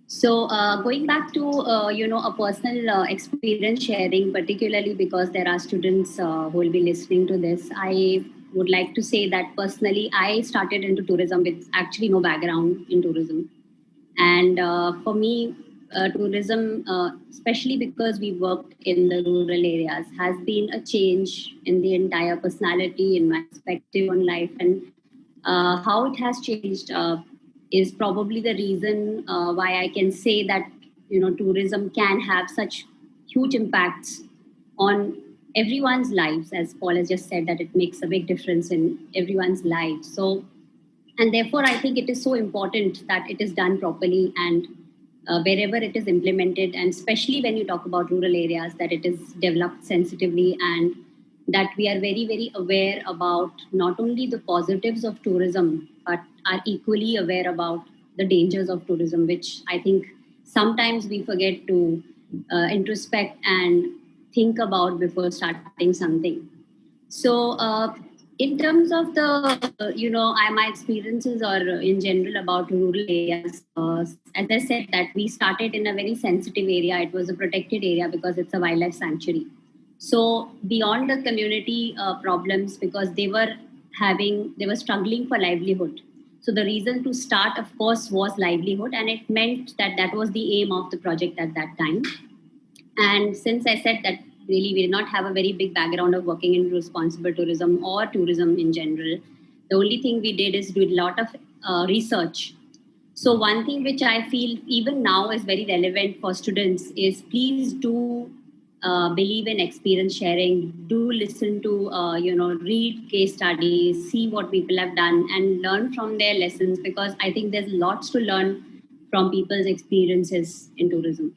So going back to, a personal experience sharing, particularly because there are students who will be listening to this, I would like to say that personally, I started into tourism with actually no background in tourism. And for me, tourism, especially because we worked in the rural areas, has been a change in the entire personality, in my perspective on life. And how it has changed is probably the reason why I can say that tourism can have such huge impacts on everyone's lives, as Paul has just said, that it makes a big difference in everyone's life. So, and therefore, I think it is so important that it is done properly and wherever it is implemented, and especially when you talk about rural areas, that it is developed sensitively and that we are very, very aware about not only the positives of tourism, but are equally aware about the dangers of tourism, which I think sometimes we forget to introspect and think about before starting something. So in terms of the, my experiences or in general about rural areas, as I said, that we started in a very sensitive area. It was a protected area because it's a wildlife sanctuary. So beyond the community problems, because they were struggling for livelihood. So the reason to start, of course, was livelihood. And it meant that was the aim of the project at that time. And since I said that really we did not have a very big background of working in responsible tourism or tourism in general, the only thing we did is do a lot of research. So one thing which I feel even now is very relevant for students is please do believe in experience sharing, do listen to, read case studies, see what people have done and learn from their lessons, because I think there's lots to learn from people's experiences in tourism.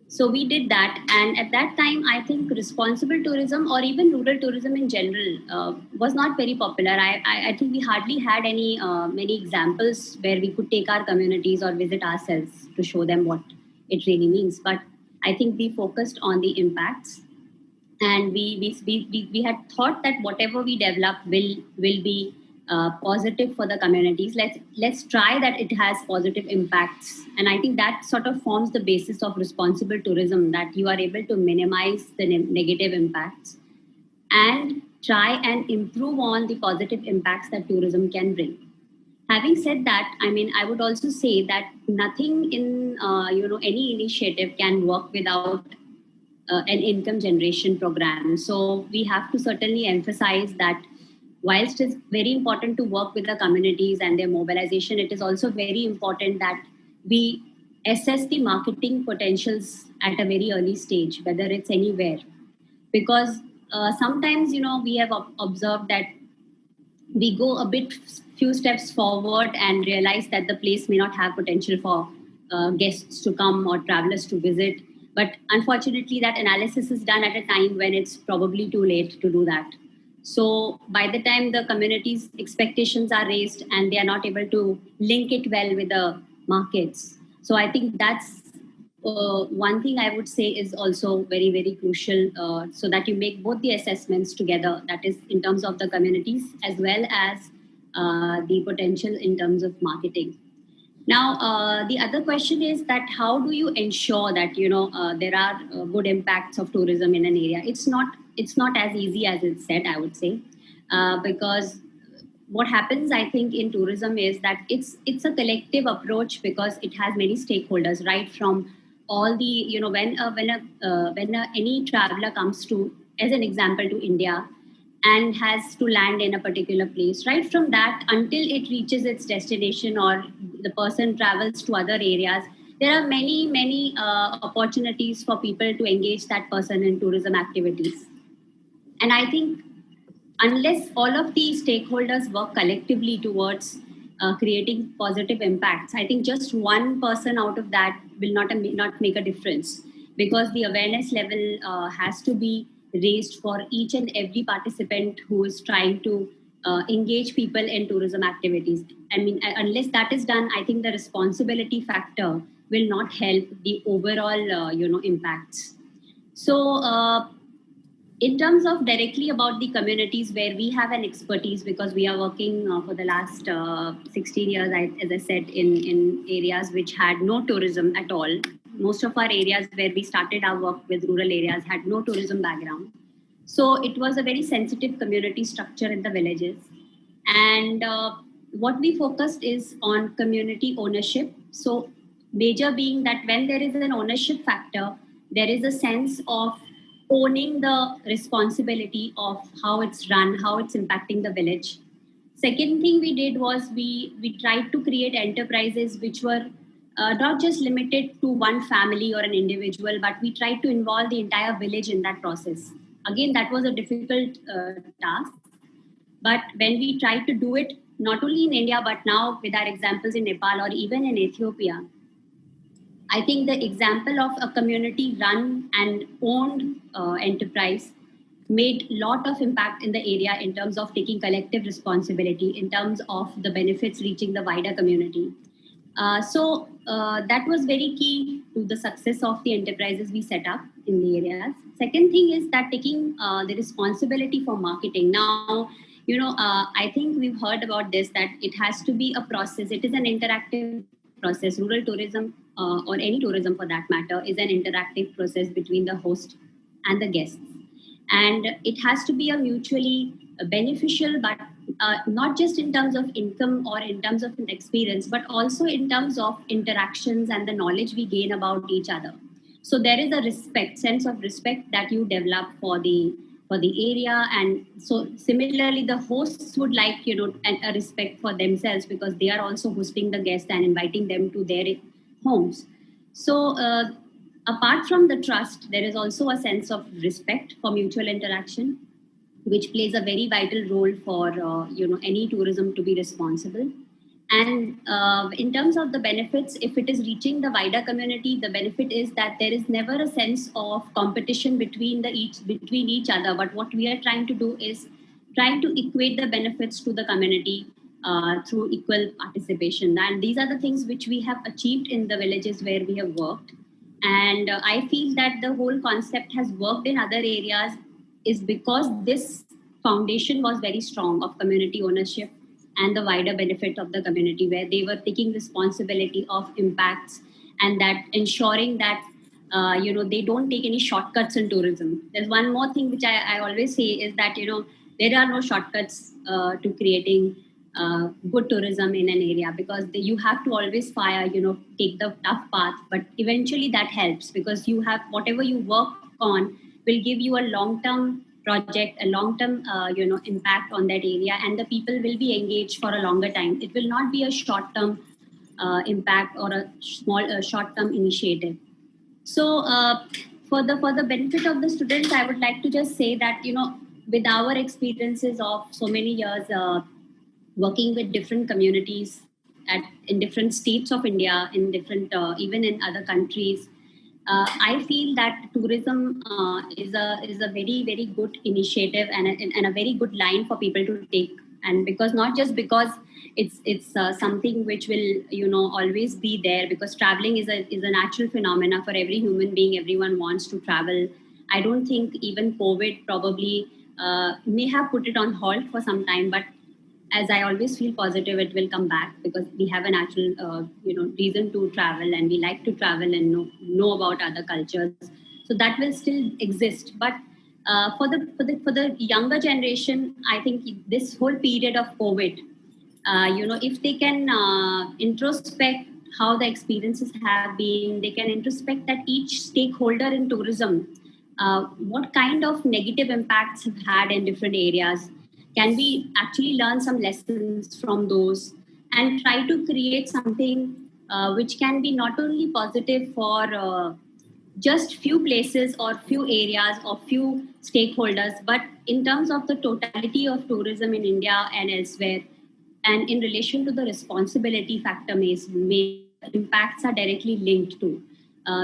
So we did that, and at that time, I think responsible tourism or even rural tourism in general was not very popular. I think we hardly had any many examples where we could take our communities or visit ourselves to show them what it really means. But I think we focused on the impacts, and we had thought that whatever we develop will be positive for the communities. Let's try that it has positive impacts, and I think that sort of forms the basis of responsible tourism, that you are able to minimize the negative impacts and try and improve on the positive impacts that tourism can bring. Having said that, I mean, I would also say that nothing in any initiative can work without an income generation program. So we have to certainly emphasize that whilst it's very important to work with the communities and their mobilization, it is also very important that we assess the marketing potentials at a very early stage, whether it's anywhere. Because sometimes, we have observed that we go a few steps forward and realize that the place may not have potential for guests to come or travelers to visit. But unfortunately, that analysis is done at a time when it's probably too late to do that. So by the time the community's expectations are raised and they are not able to link it well with the markets. So I think that's one thing I would say is also very, very crucial, so that you make both the assessments together, that is in terms of the communities as well as the potential in terms of marketing. Now, the other question is that how do you ensure that there are good impacts of tourism in an area? It's not as easy as it's said, I would say, because what happens, I think, in tourism is that it's a collective approach, because it has many stakeholders, right from all the when any traveler comes to, as an example, to India and has to land in a particular place, right from that until it reaches its destination or the person travels to other areas, there are many opportunities for people to engage that person in tourism activities. And I think unless all of these stakeholders work collectively towards creating positive impacts, I think just one person out of that will not make a difference, because the awareness level has to be raised for each and every participant who is trying to engage people in tourism activities. I mean, unless that is done, I think the responsibility factor will not help the overall, impacts. So, in terms of directly about the communities where we have an expertise, because we are working for the last 16 years, as I said, in areas which had no tourism at all. Most of our areas where we started our work with rural areas had no tourism background. So it was a very sensitive community structure in the villages. And what we focused is on community ownership. So major being that when there is an ownership factor, there is a sense of owning the responsibility of how it's run, how it's impacting the village. Second thing we did was we tried to create enterprises which were not just limited to one family or an individual, but we tried to involve the entire village in that process. Again, that was a difficult task. But when we tried to do it, not only in India, but now with our examples in Nepal or even in Ethiopia, I think the example of a community run and owned enterprise made a lot of impact in the area in terms of taking collective responsibility, in terms of the benefits reaching the wider community. So that was very key to the success of the enterprises we set up in the areas. Second thing is that taking the responsibility for marketing. Now, I think we've heard about this, that it has to be a process. It is an interactive process. Rural tourism or any tourism for that matter is an interactive process between the host and the guests. And it has to be a mutually beneficial, but not just in terms of income or in terms of an experience, but also in terms of interactions and the knowledge we gain about each other. So there is a sense of respect that you develop for the area. And so similarly, the hosts would like, a respect for themselves, because they are also hosting the guests and inviting them to their homes. So apart from the trust, there is also a sense of respect for mutual interaction, which plays a very vital role for any tourism to be responsible. And in terms of the benefits, if it is reaching the wider community, the benefit is that there is never a sense of competition between each other. But what we are trying to do is trying to equate the benefits to the community through equal participation. And these are the things which we have achieved in the villages where we have worked. And I feel that the whole concept has worked in other areas is because this foundation was very strong of community ownership and the wider benefit of the community, where they were taking responsibility of impacts and that ensuring that they don't take any shortcuts in tourism. There's one more thing which I always say is that there are no shortcuts to creating good tourism in an area, because you have to always take the tough path, but eventually that helps because you have whatever you work on will give you a long-term project, a long-term impact on that area, and the people will be engaged for a longer time. It will not be a short-term impact or a small short-term initiative. So for the benefit of the students, I would like to just say that with our experiences of so many years working with different communities in different states of India, in different even in other countries, I feel that tourism is a very, very good initiative and a very good line for people to take. And not just because it's something which will always be there, because traveling is a natural phenomena for every human being. Everyone wants to travel. I don't think even COVID probably may have put it on hold for some time, but as I always feel positive, it will come back because we have a natural, reason to travel, and we like to travel and know about other cultures. So that will still exist. But for the younger generation, I think this whole period of COVID, if they can introspect how the experiences have been, they can introspect that each stakeholder in tourism, what kind of negative impacts have had in different areas. Can we actually learn some lessons from those and try to create something which can be not only positive for just few places or few areas or few stakeholders, but in terms of the totality of tourism in India and elsewhere, and in relation to the responsibility factor impacts are directly linked to.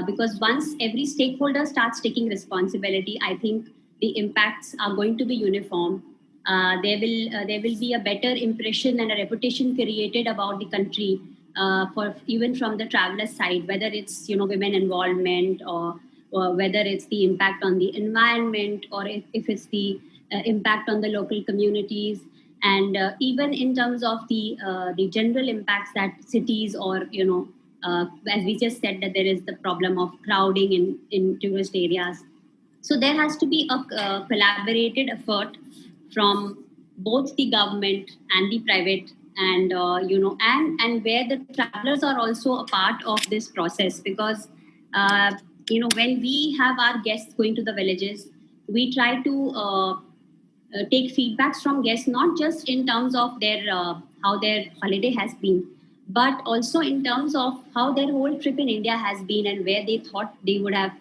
Because once every stakeholder starts taking responsibility, I think the impacts are going to be uniform. There will be a better impression and a reputation created about the country for even from the traveler side, whether it's women involvement or whether it's the impact on the environment, or if it's the impact on the local communities, and even in terms of the general impacts that cities or as we just said, that there is the problem of crowding in tourist areas. So there has to be a collaborated effort from both the government and the private, and and where the travelers are also a part of this process, because when we have our guests going to the villages, we try to take feedbacks from guests, not just in terms of their how their holiday has been, but also in terms of how their whole trip in India has been and where they thought they would have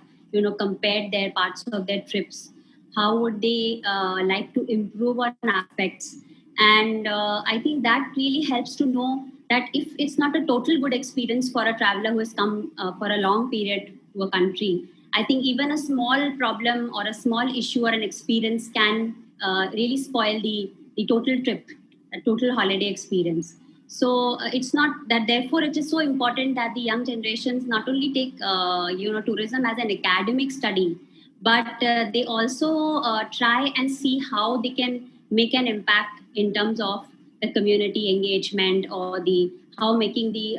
compared their parts of their trips. How would they like to improve on aspects? And I think that really helps to know that if it's not a total good experience for a traveler who has come for a long period to a country, I think even a small problem or a small issue or an experience can really spoil the total trip, a total holiday experience. So it's not that, therefore it is so important that the young generations not only take tourism as an academic study, but they also try and see how they can make an impact in terms of the community engagement, or how making the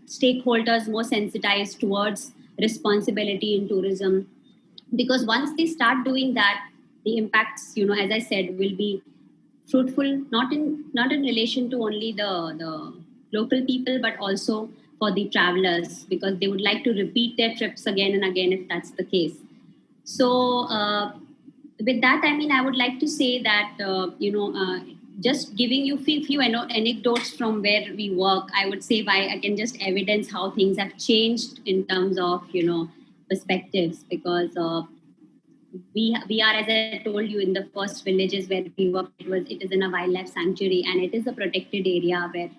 stakeholders more sensitized towards responsibility in tourism. Because once they start doing that, the impacts, as I said, will be fruitful, not in relation to only the local people, but also for the travelers, because they would like to repeat their trips again and again if that's the case. So with that, I would like to say that just giving you few anecdotes from where we work, I would say why I can just evidence how things have changed in terms of perspectives, because we are, as I told you, in the first villages where we work, it is in a wildlife sanctuary, and it is a protected area where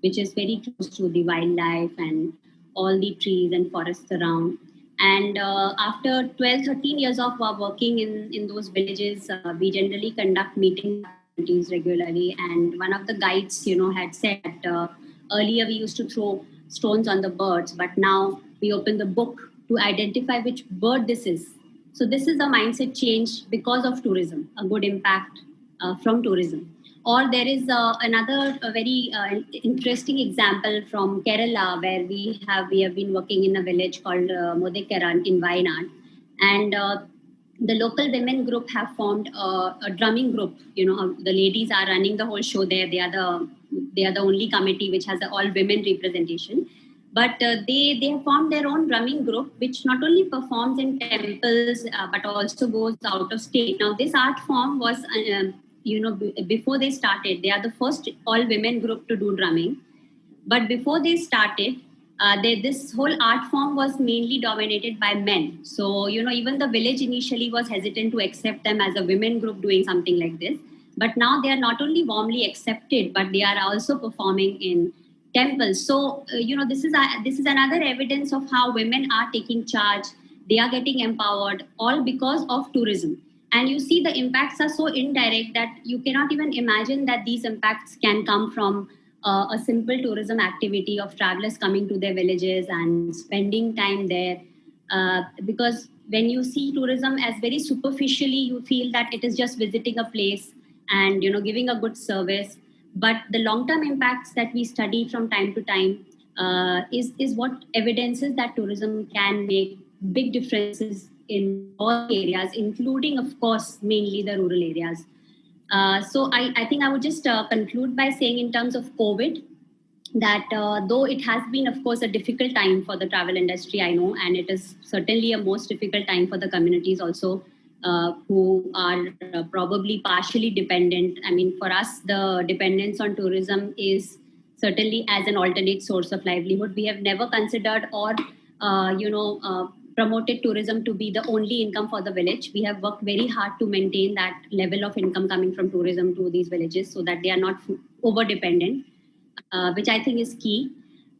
which is very close to the wildlife and all the trees and forests around. And after 12, 13 years of working in those villages, we generally conduct meetings regularly. And one of the guides, had said that earlier we used to throw stones on the birds, but now we open the book to identify which bird this is. So this is a mindset change because of tourism, a good impact from tourism. Or there is another very interesting example from Kerala, where we have been working in a village called Modekkeran in Wayanad, and the local women group have formed a drumming group. The ladies are running the whole show there. They are the only committee which has all women representation. But they have formed their own drumming group, which not only performs in temples but also goes out of state. Now, this art form was, before they started, they are the first all women group to do drumming. But before they started, this whole art form was mainly dominated by men. So, even the village initially was hesitant to accept them as a women group doing something like this. But now they are not only warmly accepted, but they are also performing in temples. So, this is another evidence of how women are taking charge. They are getting empowered, all because of tourism. And you see the impacts are so indirect that you cannot even imagine that these impacts can come from a simple tourism activity of travelers coming to their villages and spending time there. Because when you see tourism as very superficially, you feel that it is just visiting a place and giving a good service. But the long-term impacts that we study from time to time is what evidences that tourism can make big differences in all areas, including, of course, mainly the rural areas. So I think I would just conclude by saying, in terms of COVID, that though it has been, of course, a difficult time for the travel industry, I know, and it is certainly a most difficult time for the communities also, who are probably partially dependent. I mean, for us, the dependence on tourism is certainly as an alternate source of livelihood. We have never considered or, promoted tourism to be the only income for the village. We have worked very hard to maintain that level of income coming from tourism to these villages so that they are not over-dependent, which I think is key.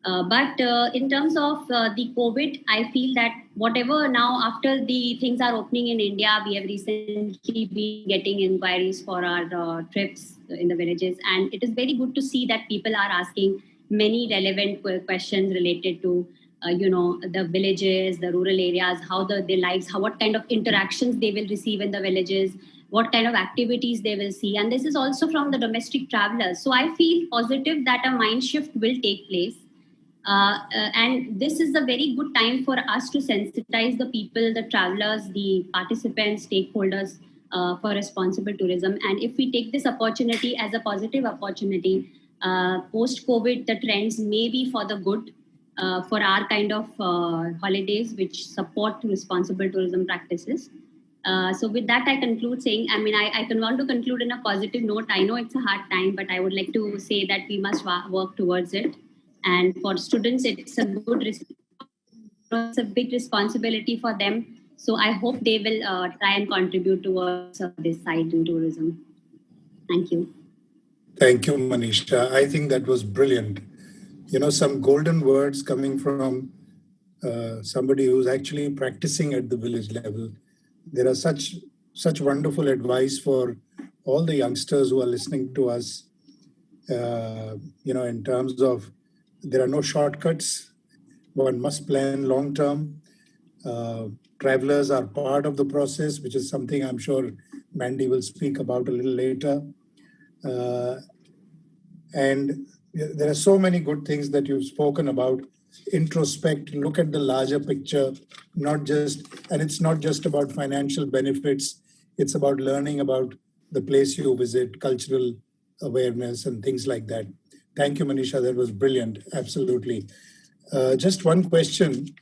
But in terms of the COVID, I feel that whatever now, after the things are opening in India, we have recently been getting inquiries for our trips in the villages. And it is very good to see that people are asking many relevant questions related to the villages, the rural areas, how their lives, what kind of interactions they will receive in the villages, what kind of activities they will see. And this is also from the domestic travelers. So I feel positive that a mind shift will take place. And this is a very good time for us to sensitize the people, the travelers, the participants, stakeholders for responsible tourism. And if we take this opportunity as a positive opportunity, post-COVID, the trends may be for the good. For our kind of holidays which support responsible tourism practices. So with that, I conclude saying, I can want to conclude in a positive note. I know it's a hard time, but I would like to say that we must work towards it. And for students, it's a big responsibility for them. So I hope they will try and contribute towards this side in tourism. Thank you. Thank you, Manisha. I think that was brilliant. Some golden words coming from somebody who's actually practicing at the village level. There are such wonderful advice for all the youngsters who are listening to us, in terms of there are no shortcuts. One must plan long term. Travelers are part of the process, which is something I'm sure Mandy will speak about a little later. And there are so many good things that you've spoken about. Introspect, look at the larger picture, and it's not just about financial benefits. It's about learning about the place you visit, cultural awareness and things like that. Thank you, Manisha. That was brilliant. Absolutely. Just one question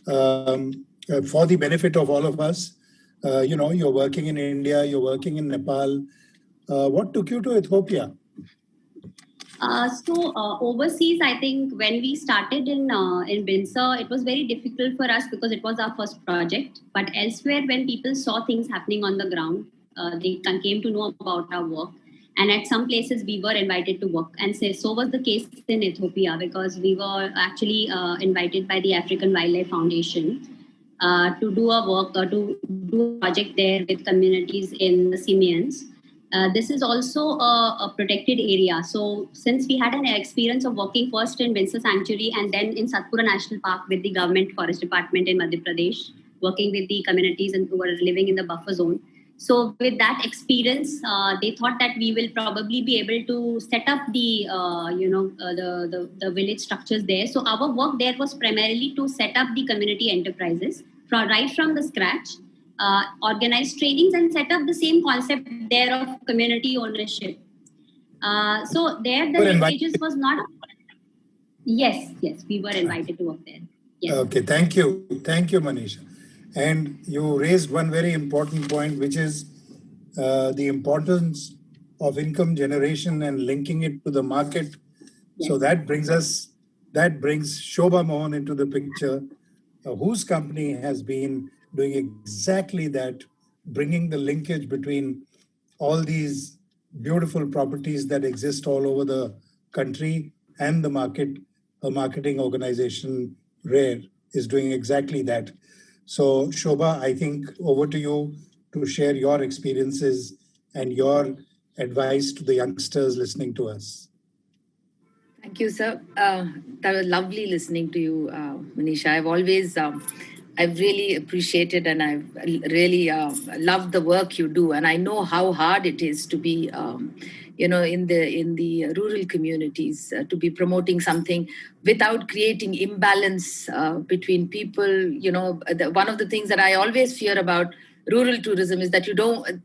for the benefit of all of us. You're working in India, you're working in Nepal. What took you to Ethiopia? Overseas, I think when we started in Binsar, it was very difficult for us because it was our first project. But elsewhere, when people saw things happening on the ground, they came to know about our work. And at some places we were invited to work. And so was the case in Ethiopia, because we were actually invited by the African Wildlife Foundation to do a work or to do a project there with communities in the Simians. This is also a protected area. So since we had an experience of working first in Windsor Sanctuary and then in Satpura National Park with the government forest department in Madhya Pradesh, working with the communities and who were living in the buffer zone. So with that experience, they thought that we will probably be able to set up the village structures there. So our work there was primarily to set up the community enterprises right from the scratch, organize trainings and set up the same concept there of community ownership. So there the linkages was not. Yes, we were invited to work there. Yes. Okay, thank you, Manisha. And you raised one very important point, which is the importance of income generation and linking it to the market. Yes. So that brings Shobha Mohan into the picture, whose company has been doing exactly that, bringing the linkage between all these beautiful properties that exist all over the country and the market. A marketing organization, RARE, is doing exactly that. So, Shobha, I think over to you to share your experiences and your advice to the youngsters listening to us. Thank you, sir. That was lovely listening to you, Manisha. I've really appreciated and I've really loved the work you do. And I know how hard it is to be, in the rural communities, to be promoting something without creating imbalance between people. One of the things that I always fear about rural tourism is that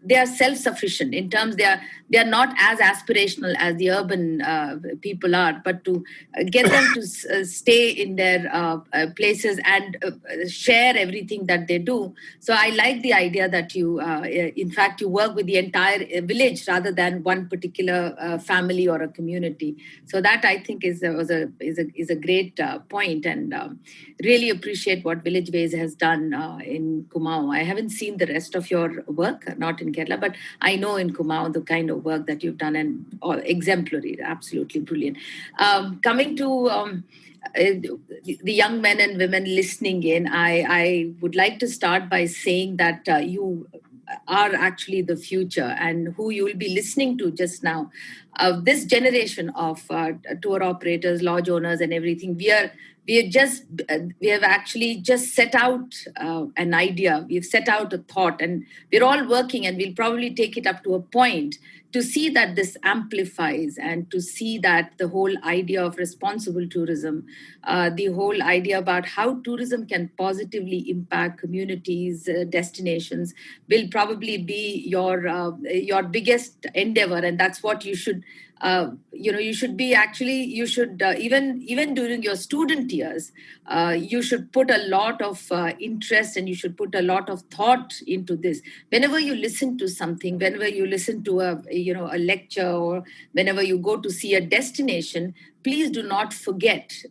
they are self-sufficient in terms they are not as aspirational as the urban people are, but to get them to stay in their places and share everything that they do. So I like the idea that you in fact you work with the entire village rather than one particular family or a community. So that I think is a great point, and really appreciate what Village Ways has done in Kumaon. I haven't seen the rest of your work, not in Kerala, but I know in Kumaon the kind of work that you've done, and exemplary, absolutely brilliant. Coming to the young men and women listening in, I would like to start by saying that you are actually the future, and who you will be listening to just now. This generation of tour operators, lodge owners and everything, we have actually just set out an idea. We've set out a thought, and we're all working, and we'll probably take it up to a point to see that this amplifies, and to see that the whole idea of responsible tourism, the whole idea about how tourism can positively impact communities, destinations, will probably be your biggest endeavor, and that's what you should. You should even during your student years, you should put a lot of interest, and you should put a lot of thought into this. Whenever you listen to something, whenever you listen to a lecture, or whenever you go to see a destination, please do not forget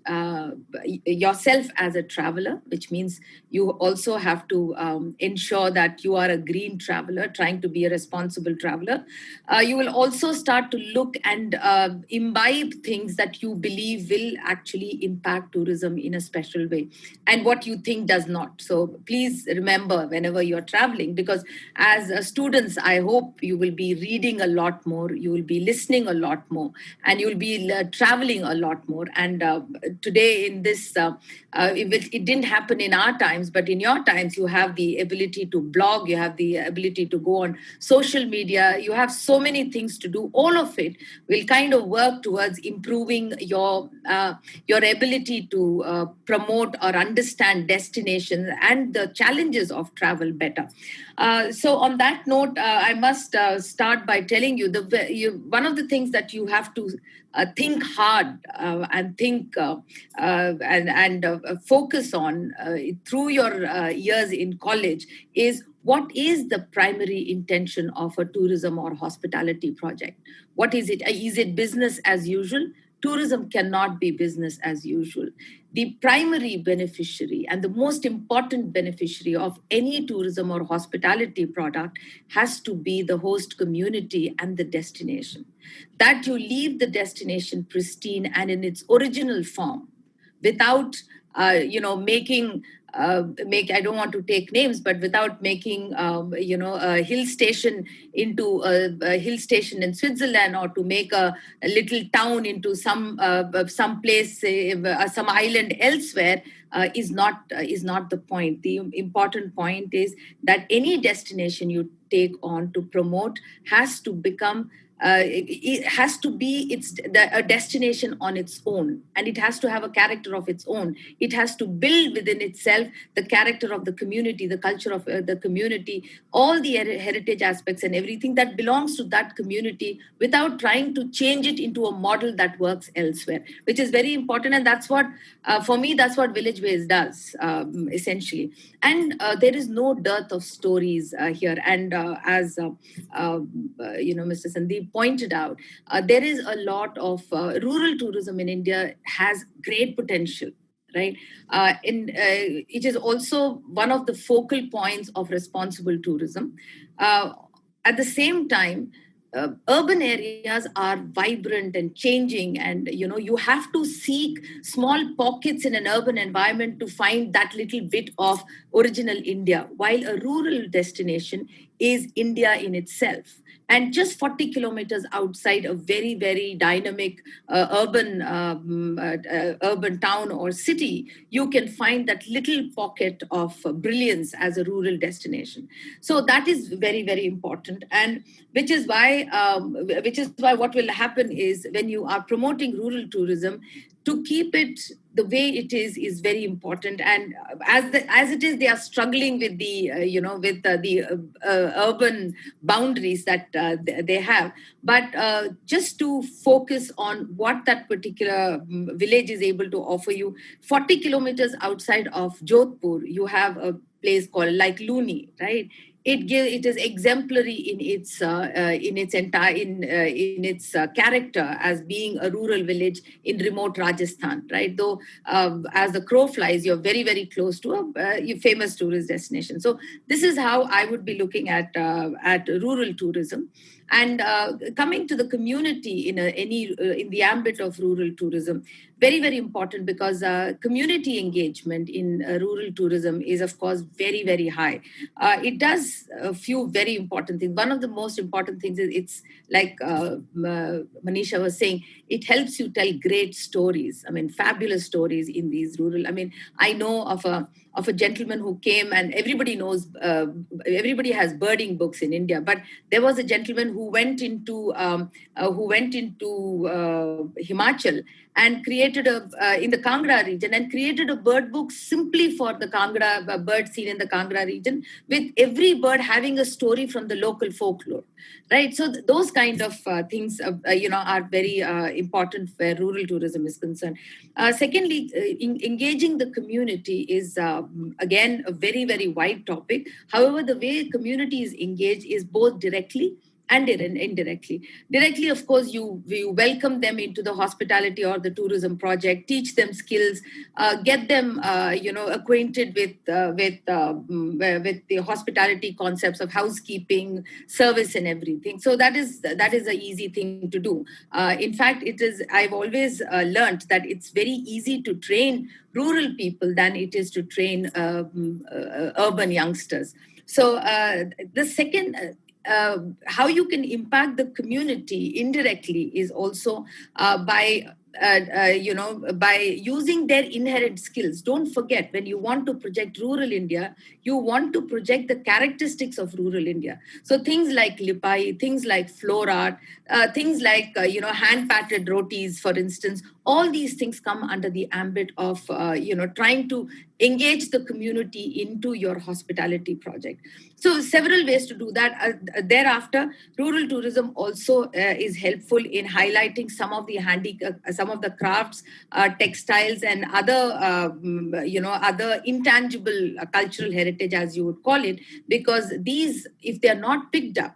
yourself as a traveler, which means you also have to ensure that you are a green traveler, trying to be a responsible traveler. You will also start to look and imbibe things that you believe will actually impact tourism in a special way, and what you think does not. So please remember whenever you're traveling, because as students, I hope you will be reading a lot more, you will be listening a lot more, and you will be traveling a lot more. And today in this, it didn't happen in our times, but in your times, you have the ability to blog, you have the ability to go on social media, you have so many things to do. All of it will kind of work towards improving your ability to promote or understand destinations and the challenges of travel better. So on that note, I must start by telling you, one of the things that you have to think hard and think and focus on through your years in college is, what is the primary intention of a tourism or hospitality project? What is it? Is it business as usual? tourism cannot be business as usual. The primary beneficiary and the most important beneficiary of any tourism or hospitality product has to be the host community and the destination. That you leave the destination pristine and in its original form, without making I don't want to take names, but without making a hill station into a hill station in Switzerland, or to make a little town into some place, some island elsewhere, is not the point. The important point is that any destination you take on to promote has to become it has to be a destination on its own, and it has to have a character of its own. It has to build within itself the character of the community, the culture of the community, all the heritage aspects and everything that belongs to that community, without trying to change it into a model that works elsewhere, which is very important. And that's what, for me, that's what Village Ways does, essentially. And there is no dearth of stories here. And as Mr. Sandeep pointed out, there is a lot of rural tourism in India has great potential, right? It is also one of the focal points of responsible tourism. At the same time, urban areas are vibrant and changing, and you have to seek small pockets in an urban environment to find that little bit of original India, while a rural destination is India in itself. And just 40 kilometers outside a very, very dynamic urban town or city, you can find that little pocket of brilliance as a rural destination. So that is very, very important. And which is why what will happen is, when you are promoting rural tourism, to keep it the way it is very important. And as it is, they are struggling with the urban boundaries that they have. But just to focus on what that particular village is able to offer you, 40 kilometers outside of Jodhpur, you have a place called like Luni, right? It is exemplary in its character as being a rural village in remote Rajasthan, right? Though as the crow flies, you're very, very close to a famous tourist destination. So this is how I would be looking at rural tourism. And coming to the community in the ambit of rural tourism, very, very important, because community engagement in rural tourism is, of course, very, very high. It does a few very important things. One of the most important things is, it's like Manisha was saying, it helps you tell great stories. I mean, fabulous stories in these rural. I mean, I know of a gentleman who came, and everybody knows, everybody has birding books in India, but there was a gentleman who went into Himachal and created in the Kangra region, and created a bird book simply for the Kangra bird seen in the Kangra region, with every bird having a story from the local folklore, right? So those kind of things, are very important where rural tourism is concerned. Secondly, engaging the community is again a very, very wide topic. However, the way community is engaged is both directly and indirectly. Directly, of course, you welcome them into the hospitality or the tourism project, teach them skills, get them acquainted with the hospitality concepts of housekeeping, service, and everything. So that is an easy thing to do. In fact, I've always learned that it's very easy to train rural people than it is to train urban youngsters. So the second. How you can impact the community indirectly is also by using their inherent skills. Don't forget, when you want to project rural India, you want to project the characteristics of rural India. So things like lipai, things like floor art, things like hand-patted rotis, for instance. All these things come under the ambit of trying to engage the community into your hospitality project. So several ways to do that. Thereafter, rural tourism also is helpful in highlighting some of the some of the crafts, textiles, and other intangible cultural heritage, as you would call it, because these, if they are not picked up,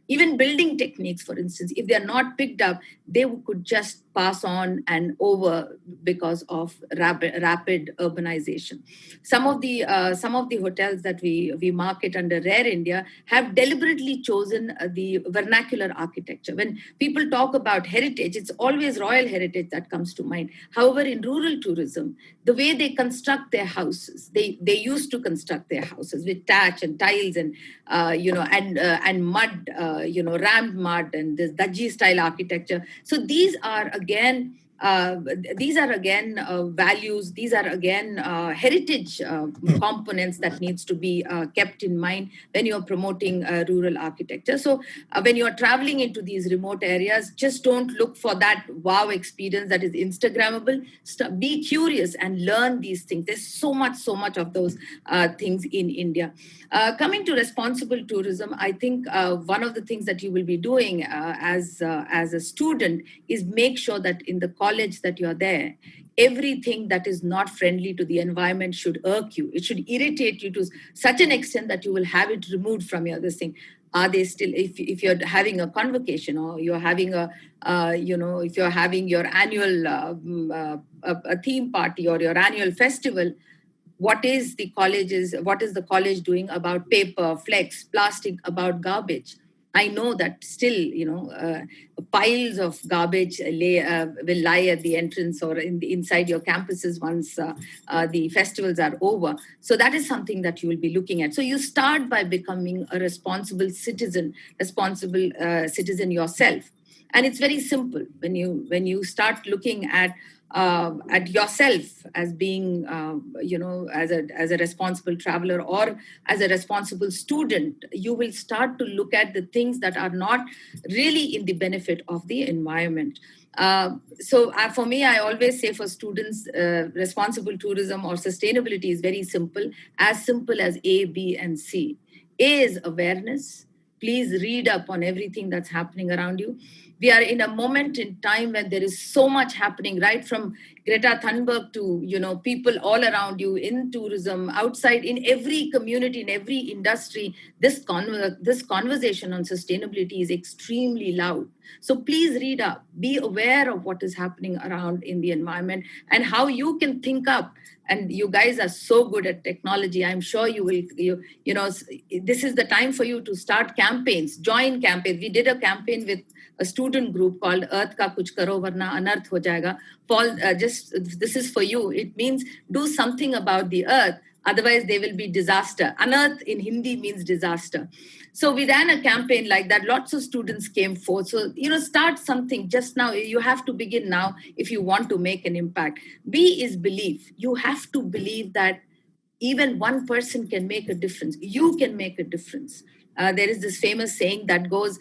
Even building techniques, for instance, if they are not picked up, they could just pass on and over because of rapid urbanization. Some of the hotels that we market under Rare India have deliberately chosen the vernacular architecture. When people talk about heritage, it's always royal heritage that comes to mind. However, in rural tourism, the way they construct their houses, they used to construct their houses with thatch and tiles and mud, rammed mud and this Dajji style architecture. So these are again values. These are again heritage components that needs to be kept in mind when you're promoting rural architecture. So when you're traveling into these remote areas, just don't look for that wow experience that is Instagrammable. Be curious and learn these things. There's so much of those things in India. Coming to responsible tourism, I think one of the things that you will be doing as a student is make sure that in the college that you're there, everything that is not friendly to the environment should irk you. It should irritate you to such an extent that you will have it removed from your this thing. Are they still, if you're having a convocation or you're having if you're having your annual a theme party or your annual festival, what is the college doing about paper, flex, plastic, about garbage? I know that still, piles of garbage will lie at the entrance or inside your campuses once the festivals are over. So that is something that you will be looking at. So you start by becoming a responsible citizen yourself. And it's very simple. When you start looking at yourself as being, as a responsible traveler or as a responsible student, you will start to look at the things that are not really in the benefit of the environment. For me, I always say for students, responsible tourism or sustainability is very simple as A, B, and C. A is awareness. Please read up on everything that's happening around you. We are in a moment in time when there is so much happening, right from Greta Thunberg to, people all around you in tourism, outside, in every community, in every industry. This conversation on sustainability is extremely loud. So please read up, be aware of what is happening around in the environment and how you can think up. And you guys are so good at technology. I'm sure you will, this is the time for you to start campaigns, join campaigns. We did a campaign with a student group called Earth Ka Kuch Karo Varna Anarth Ho Jayega. Paul, this is for you. It means do something about the earth. Otherwise, there will be disaster. Anarth in Hindi means disaster. So we ran a campaign like that. Lots of students came forth. So, start something just now. You have to begin now if you want to make an impact. B is belief. You have to believe that even one person can make a difference. You can make a difference. There is this famous saying that goes,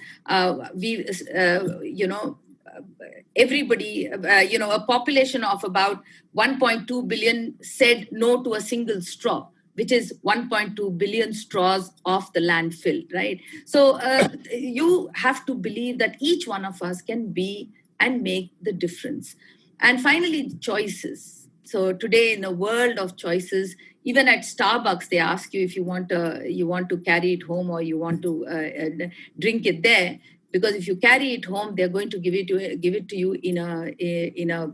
everybody, a population of about 1.2 billion said no to a single straw, which is 1.2 billion straws off the landfill, right? So you have to believe that each one of us can be and make the difference. And finally, choices. So today, in a world of choices, even at Starbucks, they ask you if you want to carry it home or you want to drink it there. Because if you carry it home, they're going to give it to you in a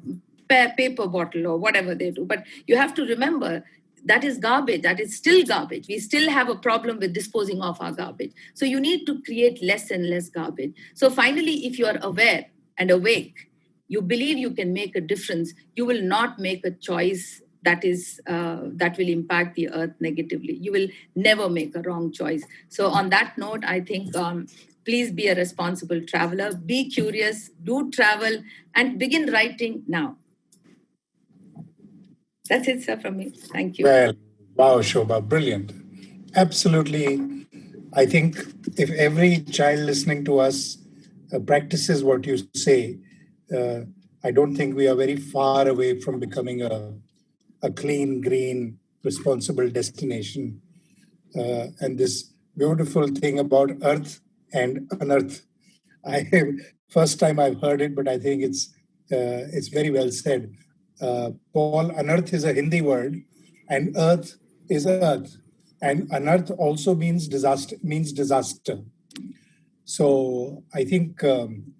paper bottle or whatever they do. But you have to remember that is garbage. That is still garbage. We still have a problem with disposing of our garbage. So you need to create less and less garbage. So finally, if you are aware and awake, you believe you can make a difference, you will not make a choice that will impact the earth negatively. You will never make a wrong choice. So on that note, I think please be a responsible traveler, be curious, do travel, and begin writing now. That's it, sir, from me. Thank you. Well, wow, Shobha, brilliant. Absolutely. I think if every child listening to us practices what you say, I don't think we are very far away from becoming a clean, green, responsible destination. And this beautiful thing about earth and unearth. First time I've heard it, but I think it's very well said. Paul, unearth is a Hindi word, and earth is earth, and unearth also means disaster. So I think, and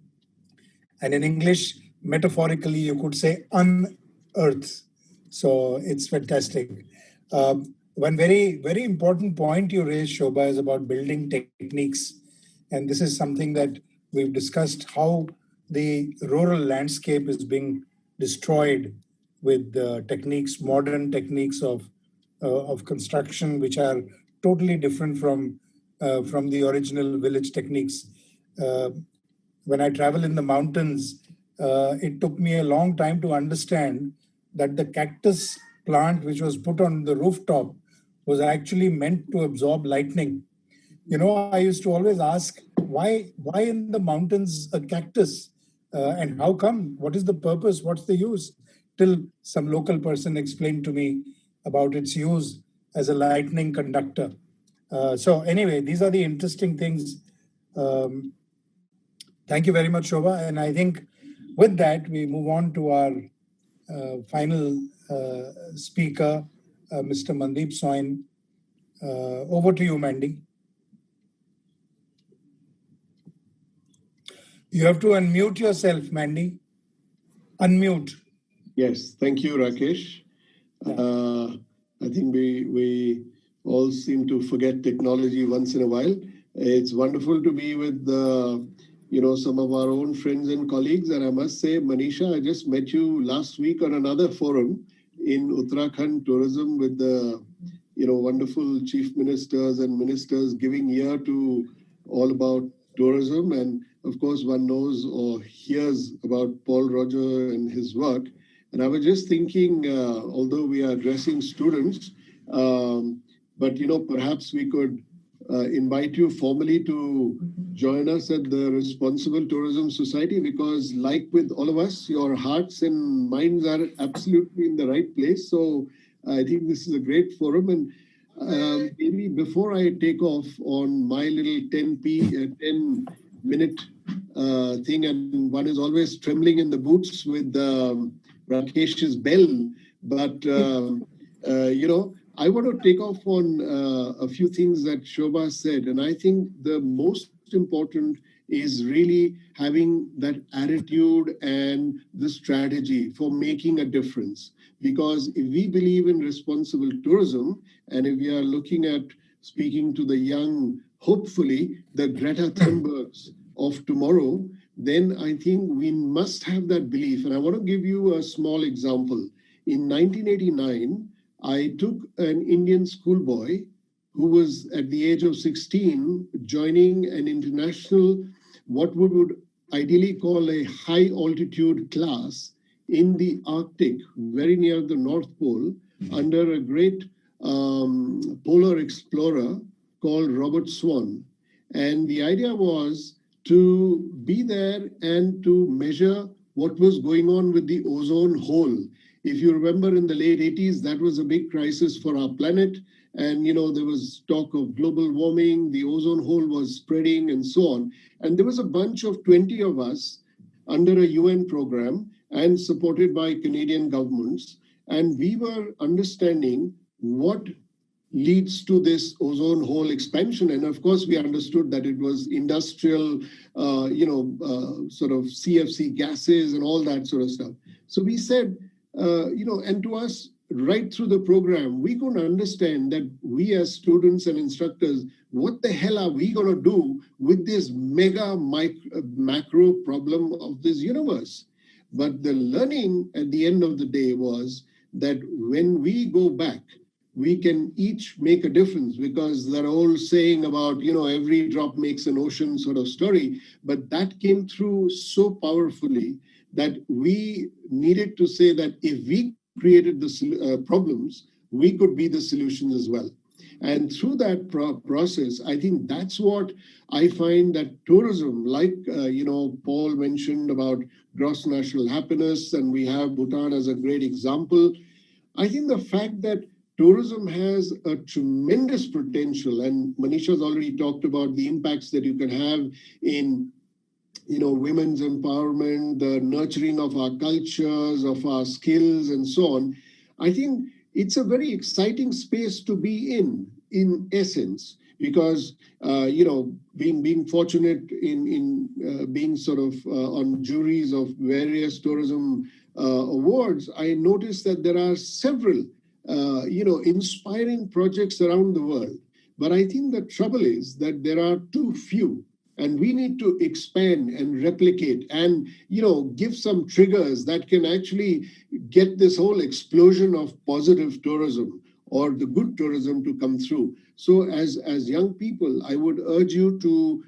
in English, metaphorically, you could say unearth. So it's fantastic. One very, very important point you raised, Shobha, is about building techniques. And this is something that we've discussed, how the rural landscape is being destroyed with techniques, modern techniques of construction, which are totally different from the original village techniques. Uh, when I travel in the mountains, it took me a long time to understand that the cactus plant, which was put on the rooftop, was actually meant to absorb lightning. You know, I used to always ask, why in the mountains a cactus? And how come? What is the purpose? What's the use? Till some local person explained to me about its use as a lightning conductor. So anyway, these are the interesting things. Thank you very much, Shobha. And I think with that, we move on to our final speaker, Mr. Mandeep Soin. Over to you, Mandy. You have to unmute yourself, Mandy. Unmute. Yes, thank you, Rakesh. I think we all seem to forget technology once in a while. It's wonderful to be with some of our own friends and colleagues. And I must say, Manisha, I just met you last week on another forum in Uttarakhand tourism with the wonderful chief ministers and ministers giving ear to all about tourism. And of course, one knows or hears about Paul Roger and his work. And I was just thinking, although we are addressing students, but perhaps we could invite you formally to join us at the Responsible Tourism Society, because like with all of us, your hearts and minds are absolutely in the right place. So I think this is a great forum. And maybe before I take off on my little 10-minute thing, and one is always trembling in the boots with Rakesh's bell, but I want to take off on a few things that Shobha said, and I think the most important is really having that attitude and the strategy for making a difference. Because if we believe in responsible tourism, and if we are looking at speaking to the young, hopefully the Greta Thunbergs of tomorrow, then I think we must have that belief. And I want to give you a small example. In 1989, I took an Indian schoolboy who was at the age of 16 joining an international, what we would ideally call a high altitude class in the Arctic, very near the North Pole, under a great polar explorer called Robert Swan. And the idea was to be there and to measure what was going on with the ozone hole. If you remember, in the late 80s, that was a big crisis for our planet. And, there was talk of global warming, the ozone hole was spreading and so on. And there was a bunch of 20 of us under a UN program and supported by Canadian governments. And we were understanding what leads to this ozone hole expansion. And of course, we understood that it was industrial, sort of CFC gases and all that sort of stuff. So we said, and to us, right through the program, we couldn't understand that we as students and instructors, what the hell are we going to do with this mega macro problem of this universe? But the learning at the end of the day was that when we go back, we can each make a difference, because that old saying about, every drop makes an ocean sort of story, but that came through so powerfully that we needed to say that if we created the problems, we could be the solutions as well. And through that process, I think that's what I find that tourism, like, Paul mentioned about gross national happiness, and we have Bhutan as a great example. I think the fact that tourism has a tremendous potential, and Manisha's already talked about the impacts that you can have in women's empowerment, the nurturing of our cultures, of our skills, and so on. I think it's a very exciting space to be in essence. because being fortunate in being sort of on juries of various tourism awards, I noticed that there are several inspiring projects around the world. But I think the trouble is that there are too few, and we need to expand and replicate and give some triggers that can actually get this whole explosion of positive tourism or the good tourism to come through. So as young people, I would urge you to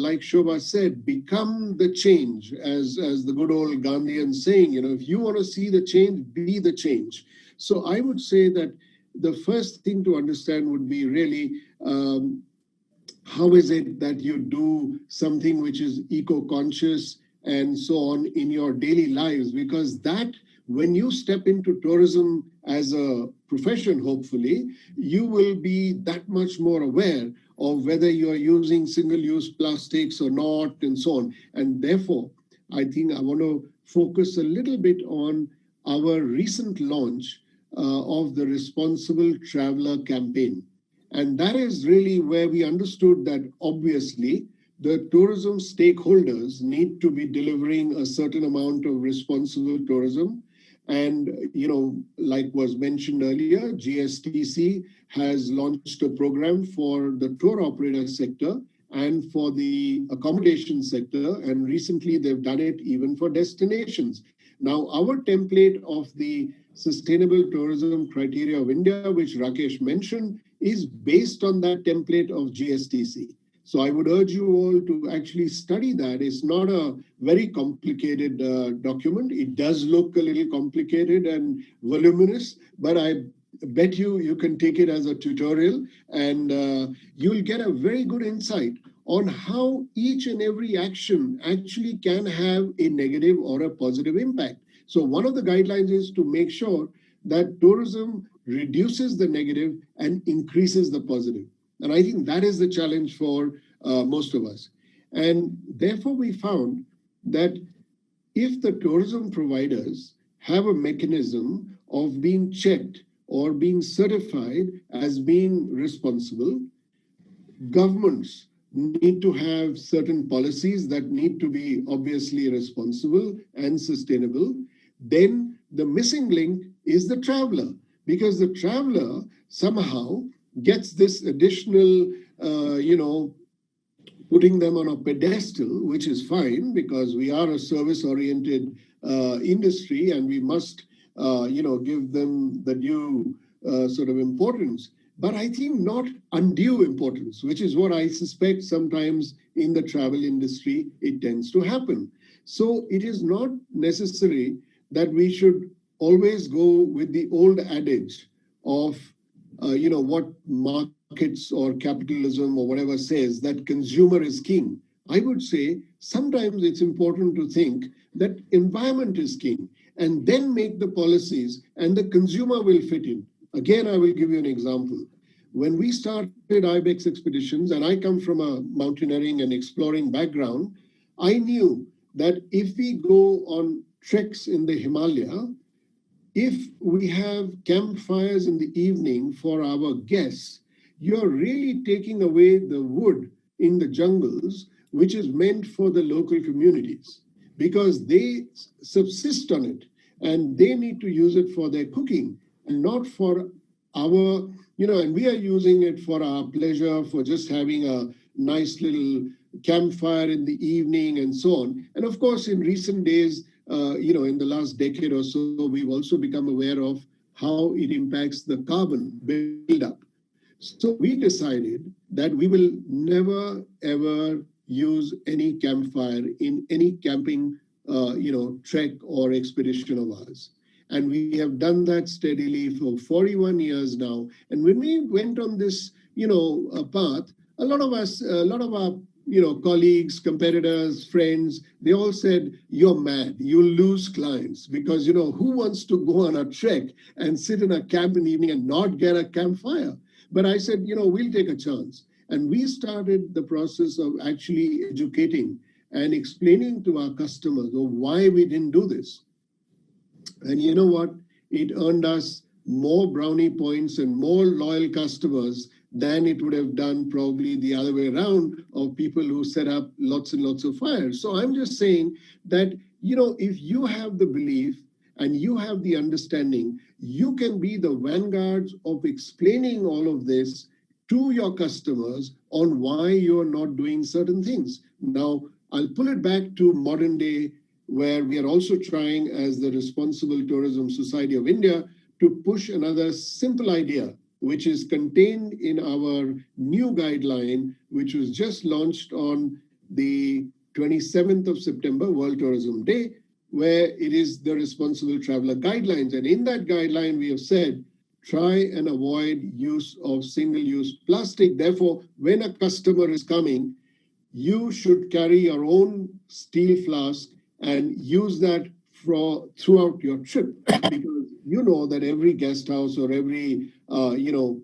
like Shobha said, become the change, as the good old Gandhian saying, if you want to see the change, be the change. So I would say that the first thing to understand would be really how is it that you do something which is eco-conscious and so on in your daily lives? Because that, when you step into tourism as a profession, hopefully, you will be that much more aware of whether you are using single-use plastics or not and so on. And therefore, I think I want to focus a little bit on our recent launch of the Responsible Traveler campaign. And that is really where we understood that obviously the tourism stakeholders need to be delivering a certain amount of responsible tourism. And, like was mentioned earlier, GSTC has launched a program for the tour operator sector and for the accommodation sector. And recently they've done it even for destinations. Now, our template of the Sustainable Tourism Criteria of India, which Rakesh mentioned, is based on that template of GSTC. So I would urge you all to actually study that. It's not a very complicated document. It does look a little complicated and voluminous, but I bet you can take it as a tutorial and you'll get a very good insight on how each and every action actually can have a negative or a positive impact. So one of the guidelines is to make sure that tourism reduces the negative and increases the positive. And I think that is the challenge for most of us. And therefore, we found that if the tourism providers have a mechanism of being checked or being certified as being responsible, governments need to have certain policies that need to be obviously responsible and sustainable. Then the missing link is the traveler, because the traveler somehow gets this additional, putting them on a pedestal, which is fine because we are a service-oriented industry and we must, give them the due sort of importance. But I think not undue importance, which is what I suspect sometimes in the travel industry, it tends to happen. So it is not necessary that we should always go with the old adage of, what markets or capitalism or whatever says, that consumer is king. I would say sometimes it's important to think that environment is king and then make the policies and the consumer will fit in. Again, I will give you an example. When we started IBEX expeditions, and I come from a mountaineering and exploring background, I knew that if we go on treks in the Himalaya, if we have campfires in the evening for our guests, you're really taking away the wood in the jungles, which is meant for the local communities, because they subsist on it and they need to use it for their cooking and not for our, and we are using it for our pleasure, for just having a nice little campfire in the evening and so on. And of course, in recent days, in the last decade or so, we've also become aware of how it impacts the carbon buildup. So we decided that we will never, ever use any campfire in any camping, trek or expedition of ours. And we have done that steadily for 41 years now. And when we went on this, path, a lot of our colleagues, competitors, friends, they all said, you're mad, you'll lose clients because, who wants to go on a trek and sit in a camp in the evening and not get a campfire? But I said, we'll take a chance. And we started the process of actually educating and explaining to our customers why we didn't do this. And you know what? It earned us more brownie points and more loyal customers than it would have done probably the other way around of people who set up lots and lots of fires. So I'm just saying that, if you have the belief and you have the understanding, you can be the vanguards of explaining all of this to your customers on why you're not doing certain things. Now, I'll pull it back to modern day, where we are also trying, as the Responsible Tourism Society of India, to push another simple idea, which is contained in our new guideline, which was just launched on the 27th of September, World Tourism Day, where it is the Responsible Traveler Guidelines. And in that guideline, we have said, try and avoid use of single-use plastic. Therefore, when a customer is coming, you should carry your own steel flask and use that throughout your trip, because you know that every guest house or every hotel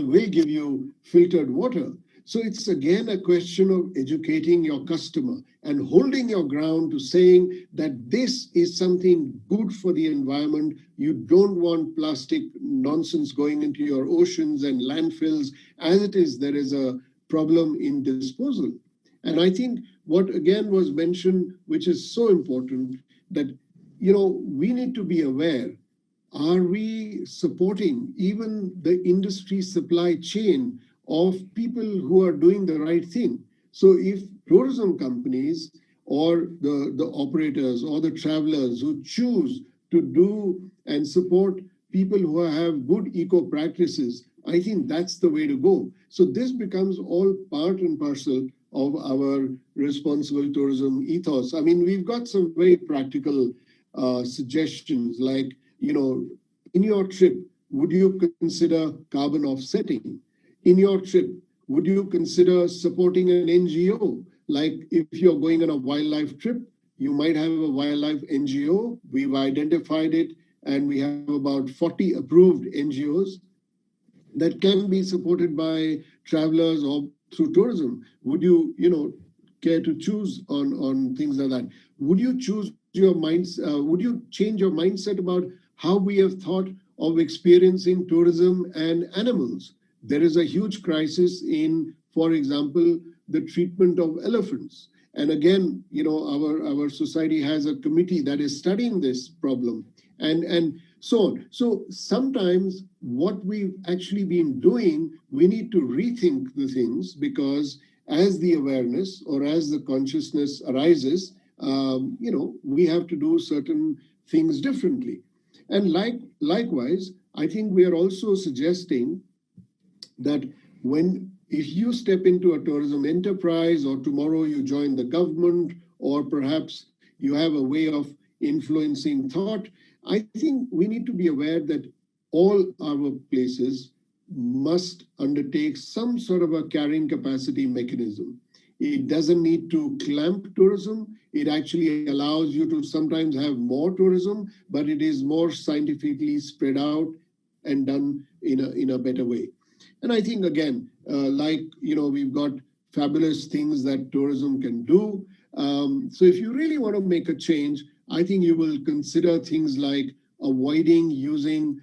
will give you filtered water. So it's again a question of educating your customer and holding your ground to saying that this is something good for the environment. You don't want plastic nonsense going into your oceans and landfills. As it is, there is a problem in disposal. And I think what again was mentioned, which is so important, that we need to be aware, are we supporting even the industry supply chain of people who are doing the right thing? So if tourism companies or the operators or the travelers who choose to do and support people who have good eco practices, I think that's the way to go. So this becomes all part and parcel of our responsible tourism ethos. I mean, we've got some very practical suggestions, like, in your trip, would you consider carbon offsetting? In your trip, would you consider supporting an NGO? Like if you're going on a wildlife trip, you might have a wildlife NGO. We've identified it, and we have about 40 approved NGOs that can be supported by travelers or through tourism. Would you, care to choose on things like that? Would you choose your minds? Would you change your mindset about how we have thought of experiencing tourism and animals? There is a huge crisis in, for example, the treatment of elephants. And again, our society has a committee that is studying this problem and so on. So sometimes what we've actually been doing, we need to rethink the things, because as the awareness or as the consciousness arises, we have to do certain things differently. And likewise, I think we are also suggesting that if you step into a tourism enterprise, or tomorrow you join the government, or perhaps you have a way of influencing thought, I think we need to be aware that all our places must undertake some sort of a carrying capacity mechanism. It doesn't need to clamp tourism. It actually allows you to sometimes have more tourism, but it is more scientifically spread out and done in a better way. And I think, again, we've got fabulous things that tourism can do. So if you really want to make a change, I think you will consider things like avoiding using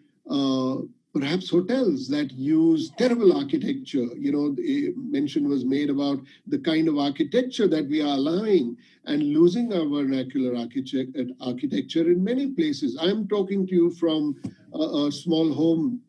perhaps hotels that use terrible architecture. Mention was made about the kind of architecture that we are allowing and losing our vernacular architecture in many places. I'm talking to you from a small home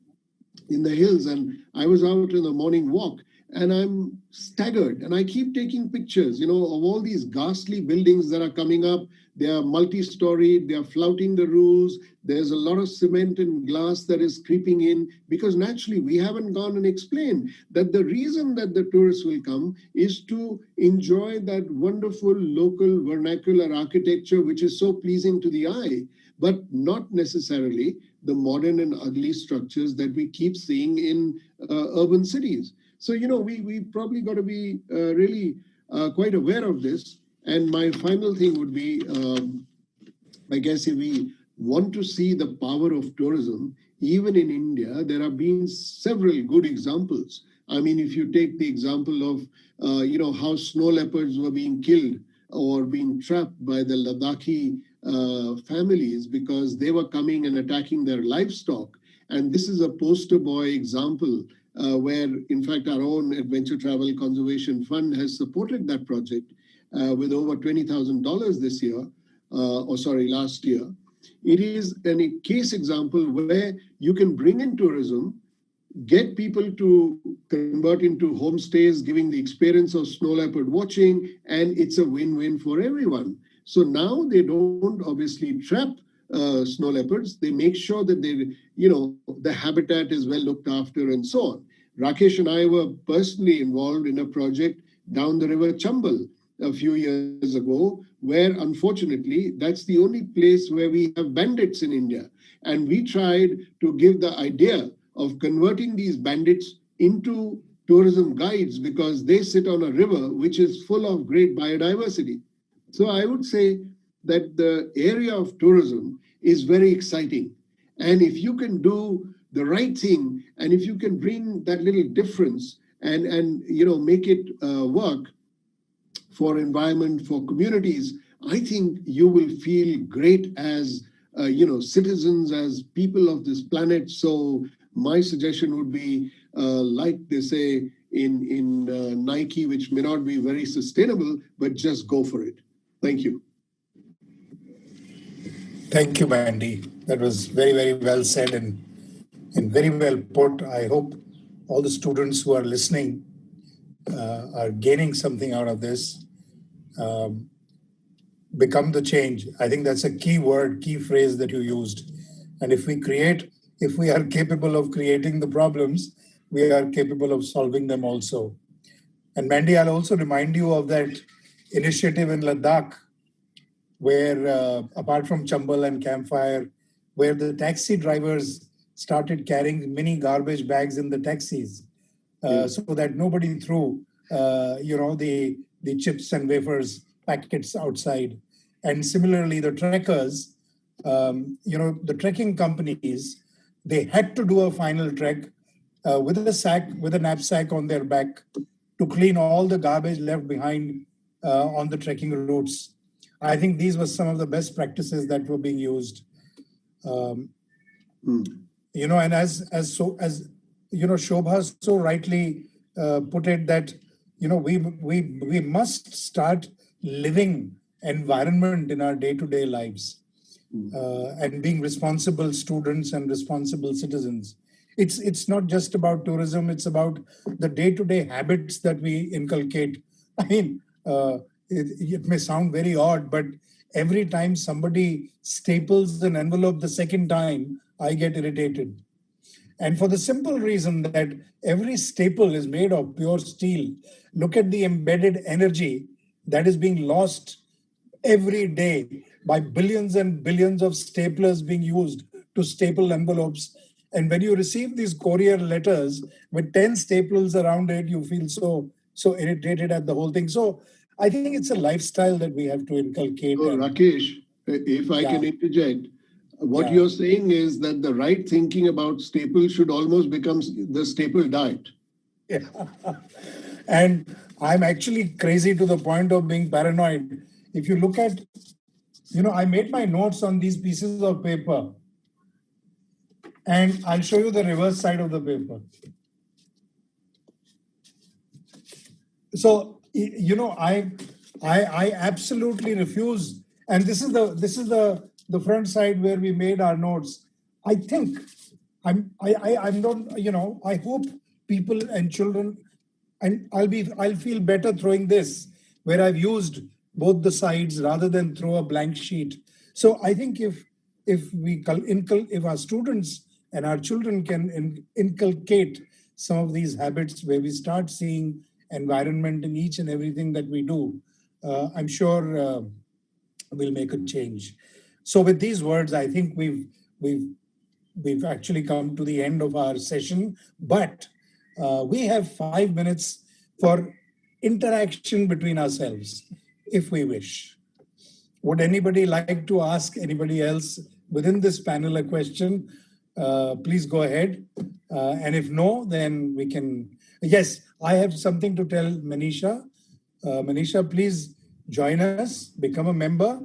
in the hills, and I was out in the morning walk, and I'm staggered, and I keep taking pictures, of all these ghastly buildings that are coming up. They are multi-storied, they are flouting the rules. There's a lot of cement and glass that is creeping in, because naturally we haven't gone and explained that the reason that the tourists will come is to enjoy that wonderful local vernacular architecture, which is so pleasing to the eye, but not necessarily the modern and ugly structures that we keep seeing in urban cities. So, we probably got to be really quite aware of this. And my final thing would be, I guess, if we want to see the power of tourism, even in India, there have been several good examples. I mean, if you take the example of, how snow leopards were being killed or being trapped by the Ladakhi families because they were coming and attacking their livestock. And this is a poster boy example where in fact our own Adventure Travel Conservation Fund has supported that project with over $20,000 this year, last year. It is a case example where you can bring in tourism, get people to convert into homestays, giving the experience of snow leopard watching, and it's a win-win for everyone. So now they don't obviously trap snow leopards. They make sure that the habitat is well looked after and so on. Rakesh and I were personally involved in a project down the river Chambal a few years ago, where unfortunately that's the only place where we have bandits in India. And we tried to give the idea of converting these bandits into tourism guides because they sit on a river which is full of great biodiversity. So I would say that the area of tourism is very exciting. And if you can do the right thing, and if you can bring that little difference and make it work for environment, for communities, I think you will feel great as citizens, as people of this planet. So my suggestion would be, like they say in Nike, which may not be very sustainable, but just go for it. Thank you. Thank you, Mandy. That was very, very well said and very well put. I hope all the students who are listening are gaining something out of this. Become the change. I think that's a key word, key phrase that you used. And if we are capable of creating the problems, we are capable of solving them also. And Mandy, I'll also remind you of that initiative in Ladakh, where apart from Chambal and Campfire, where the taxi drivers started carrying mini garbage bags in the taxis, so that nobody threw, the chips and wafers packets outside. And similarly, the trekkers, the trekking companies, they had to do a final trek with a knapsack on their back to clean all the garbage left behind on the trekking routes. I think these were some of the best practices that were being used. And as Shobha so rightly put it, that we must start living environment in our day-to-day lives and being responsible students and responsible citizens. It's not just about tourism; it's about the day-to-day habits that we inculcate. I mean, it may sound very odd, but every time somebody staples an envelope the second time, I get irritated. And for the simple reason that every staple is made of pure steel. Look at the embedded energy that is being lost every day by billions and billions of staplers being used to staple envelopes. And when you receive these courier letters with 10 staples around it, you feel so irritated at the whole thing. So I think it's a lifestyle that we have to inculcate. So, Rakesh, if I can interject, what you're saying is that the right thinking about staples should almost become the staple diet. Yeah. And I'm actually crazy to the point of being paranoid. If you look at, I made my notes on these pieces of paper. And I'll show you the reverse side of the paper. So, I absolutely refuse. And this is the front side where we made our notes. I think I'm not, I hope people and children, and I'll feel better throwing this where I've used both the sides rather than throw a blank sheet. So I think if our students and our children can inculcate some of these habits where we start seeing environment in each and everything that we do, I'm sure we'll make a change. So with these words, I think we've actually come to the end of our session, but we have 5 minutes for interaction between ourselves, if we wish. Would anybody like to ask anybody else within this panel a question? Please go ahead. And if no, then we can. Yes, I have something to tell Manisha. Manisha, please join us, become a member,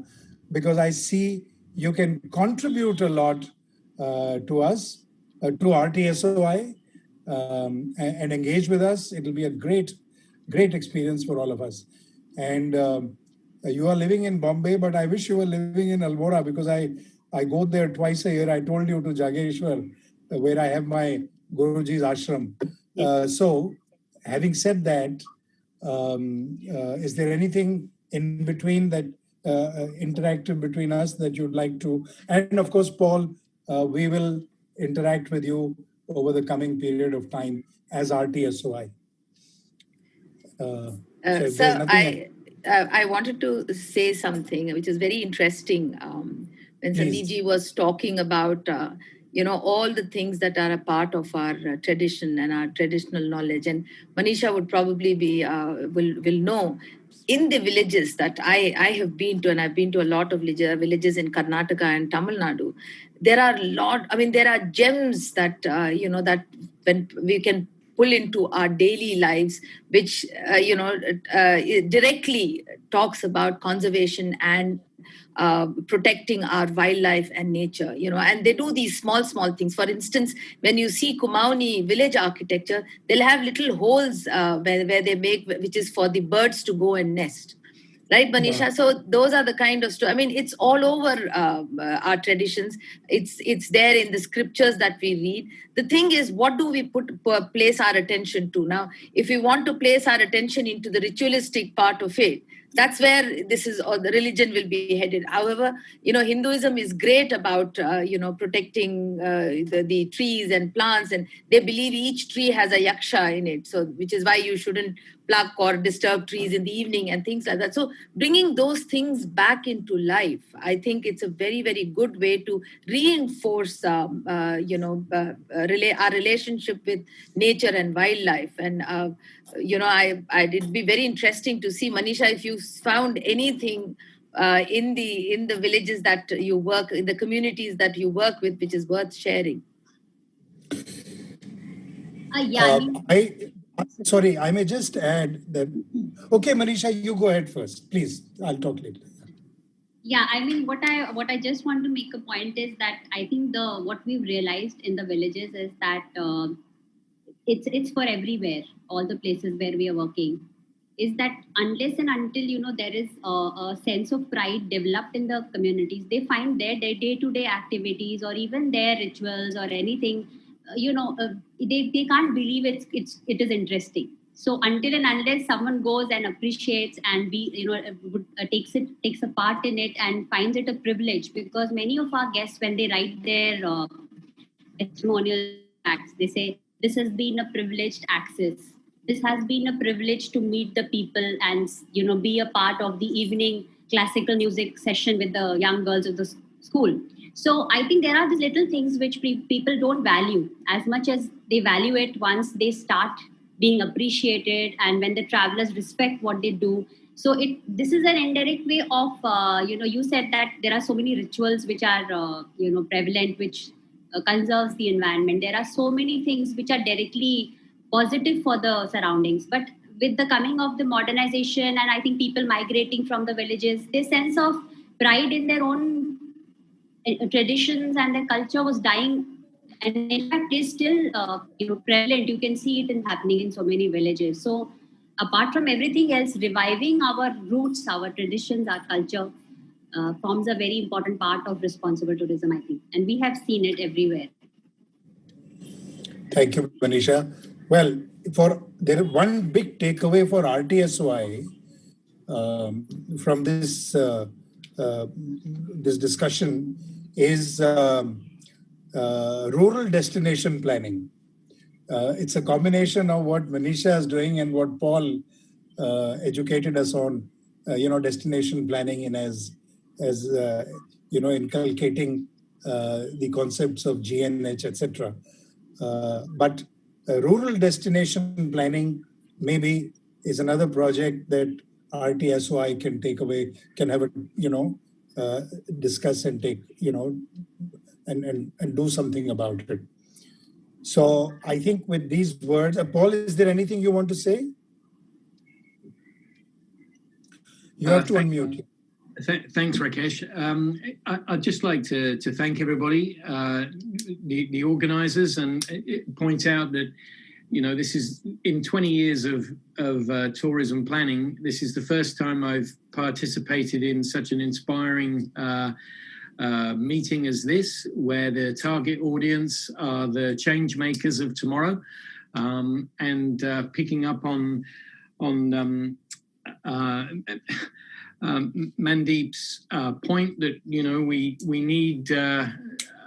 because I see you can contribute a lot to us, to RTSOI. and engage with us. It'll be a great experience for all of us. And you are living in Bombay, but I wish you were living in Almora, because I go there twice a year. I told you, to Jageshwar, where I have my Guruji's ashram. So having said that, is there anything in between that interactive between us that you'd like to? And of course, Paul, we will interact with you over the coming period of time as RTSOI. So I wanted to say something which is very interesting. When Sandeepji was talking about all the things that are a part of our tradition and our traditional knowledge, and Manisha would probably be will know, in the villages that I have been to, and I've been to a lot of villages in Karnataka and Tamil Nadu, there are there are gems that that when we can pull into our daily lives, which directly talks about conservation and protecting our wildlife and nature, and they do these small things. For instance, when you see Kumaoni village architecture, they'll have little holes where they make, which is for the birds to go and nest. Right, Manisha? Yeah. So those are the kind of stories. It's all over our traditions. It's there in the scriptures that we read. The thing is, what do we place our attention to? Now, if we want to place our attention into the ritualistic part of it, that's where this is, or the religion will be headed. However, Hinduism is great about protecting the trees and plants, and they believe each tree has a yaksha in it. So, which is why you shouldn't pluck or disturb trees in the evening and things like that. So, bringing those things back into life, I think it's a very, very good way to reinforce our relationship with nature and wildlife. And it'd be very interesting to see, Manisha, if you found anything in the villages that you work, in the communities that you work with, which is worth sharing. Sorry, I may just add that. Okay, Manisha, you go ahead first, please. I'll talk later. Yeah, what I just want to make a point is that I think what we've realized in the villages is that it's for everywhere, all the places where we are working, is that unless and until there is a sense of pride developed in the communities, they find their day-to-day activities or even their rituals or anything, they can't believe it is interesting. So until and unless someone goes and appreciates and takes a part in it and finds it a privilege, because many of our guests, when they write their testimonial acts, they say, this has been a privileged access. This has been a privilege to meet the people and be a part of the evening classical music session with the young girls of the school. So I think there are these little things which people don't value as much as they value it once they start being appreciated, and when the travelers respect what they do. So this is an indirect way of you said that there are so many rituals which are prevalent, which conserves the environment. There are so many things which are directly positive for the surroundings. But with the coming of the modernization, and I think people migrating from the villages, their sense of pride in their own traditions and their culture was dying, and in fact is still prevalent. You can see it happening in so many villages. So apart from everything else, reviving our roots, our traditions, our culture forms a very important part of responsible tourism, I think, and we have seen it everywhere. Thank you, Manisha. Well, there is one big takeaway for RTSOI from this this discussion is rural destination planning. It's a combination of what Manisha is doing and what Paul educated us on, destination planning, and as inculcating the concepts of GNH, etc. But rural destination planning maybe is another project that RTSOI can take away, can have a discuss and take and do something about it. So I think with these words, Paul, is there anything you want to say? You have to unmute. Thanks, Rakesh. I'd just like to thank everybody, the organisers, and point out that this is in 20 years of tourism planning. This is the first time I've participated in such an inspiring meeting as this, where the target audience are the change makers of tomorrow, and picking up on Mandeep's point that we need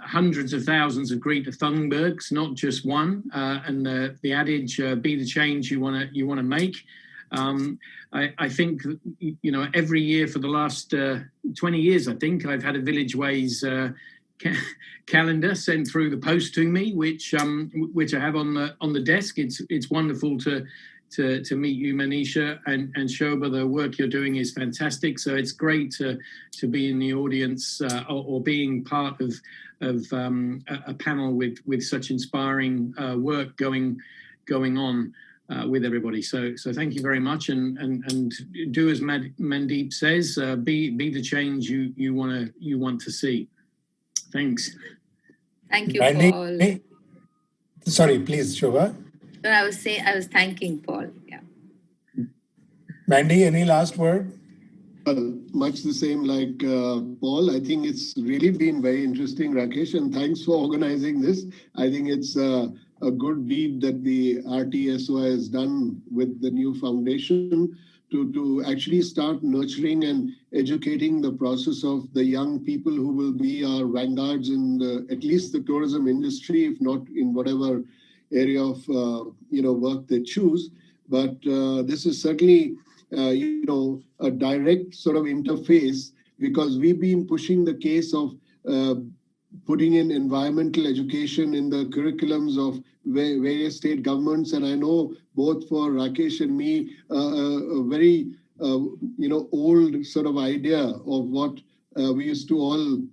hundreds of thousands of Greta Thunbergs, not just one, and the adage "be the change you want to make." I think every year for the last 20 years, I think I've had a Village Ways calendar sent through the post to me, which I have on the desk. It's wonderful to meet you, Manisha, and Shobha. The work you're doing is fantastic. So it's great to be in the audience or being part of a panel with such inspiring work going on with everybody. So thank you very much, and do as Mandeep says. Be the change you want to see. Thanks. Thank you, Mandeep, Paul. Sorry, please, Shobha. No, I was thanking Paul. Yeah. Mandy, any last word? Well, much the same like Paul. I think it's really been very interesting, Rakesh, and thanks for organizing this. I think it's a good deed that the RTSO has done with the new foundation to actually start nurturing and educating the process of the young people who will be our vanguards in at least the tourism industry, if not in whatever area of work they choose. But this is certainly a direct sort of interface, because we've been pushing the case of putting in environmental education in the curriculums of various state governments. And I know both for Rakesh and me, a very old sort of idea of what we used to all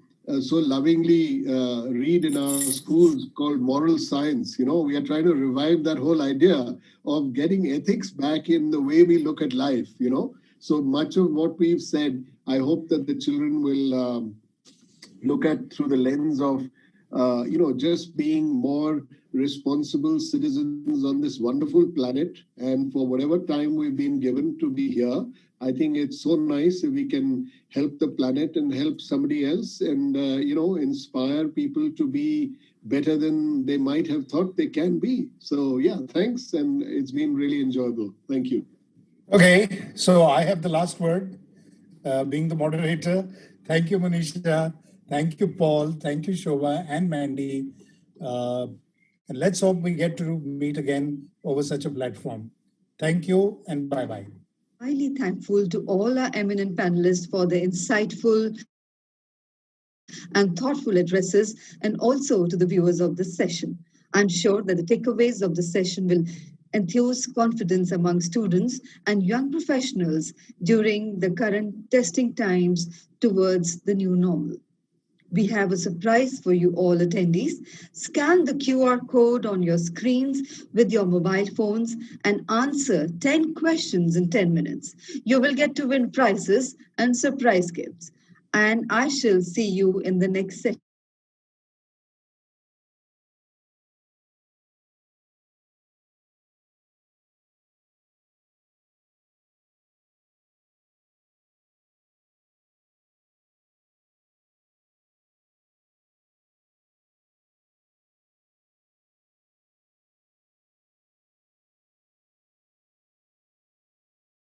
so lovingly read in our schools called moral science. We are trying to revive that whole idea of getting ethics back in the way we look at life. So much of what we've said, I hope that the children will look at through the lens of just being more responsible citizens on this wonderful planet. And for whatever time we've been given to be here, I think it's so nice if we can help the planet and help somebody else and, inspire people to be better than they might have thought they can be. So, yeah, thanks. And it's been really enjoyable. Thank you. Okay, so I have the last word, being the moderator. Thank you, Manisha. Thank you, Paul. Thank you, Shobha and Mandy. And let's hope we get to meet again over such a platform. Thank you and bye-bye. Highly thankful to all our eminent panelists for their insightful and thoughtful addresses, and also to the viewers of this session. I'm sure that the takeaways of the session will enthuse confidence among students and young professionals during the current testing times towards the new normal. We have a surprise for you all attendees. Scan the QR code on your screens with your mobile phones and answer 10 questions in 10 minutes. You will get to win prizes and surprise gifts. And I shall see you in the next session.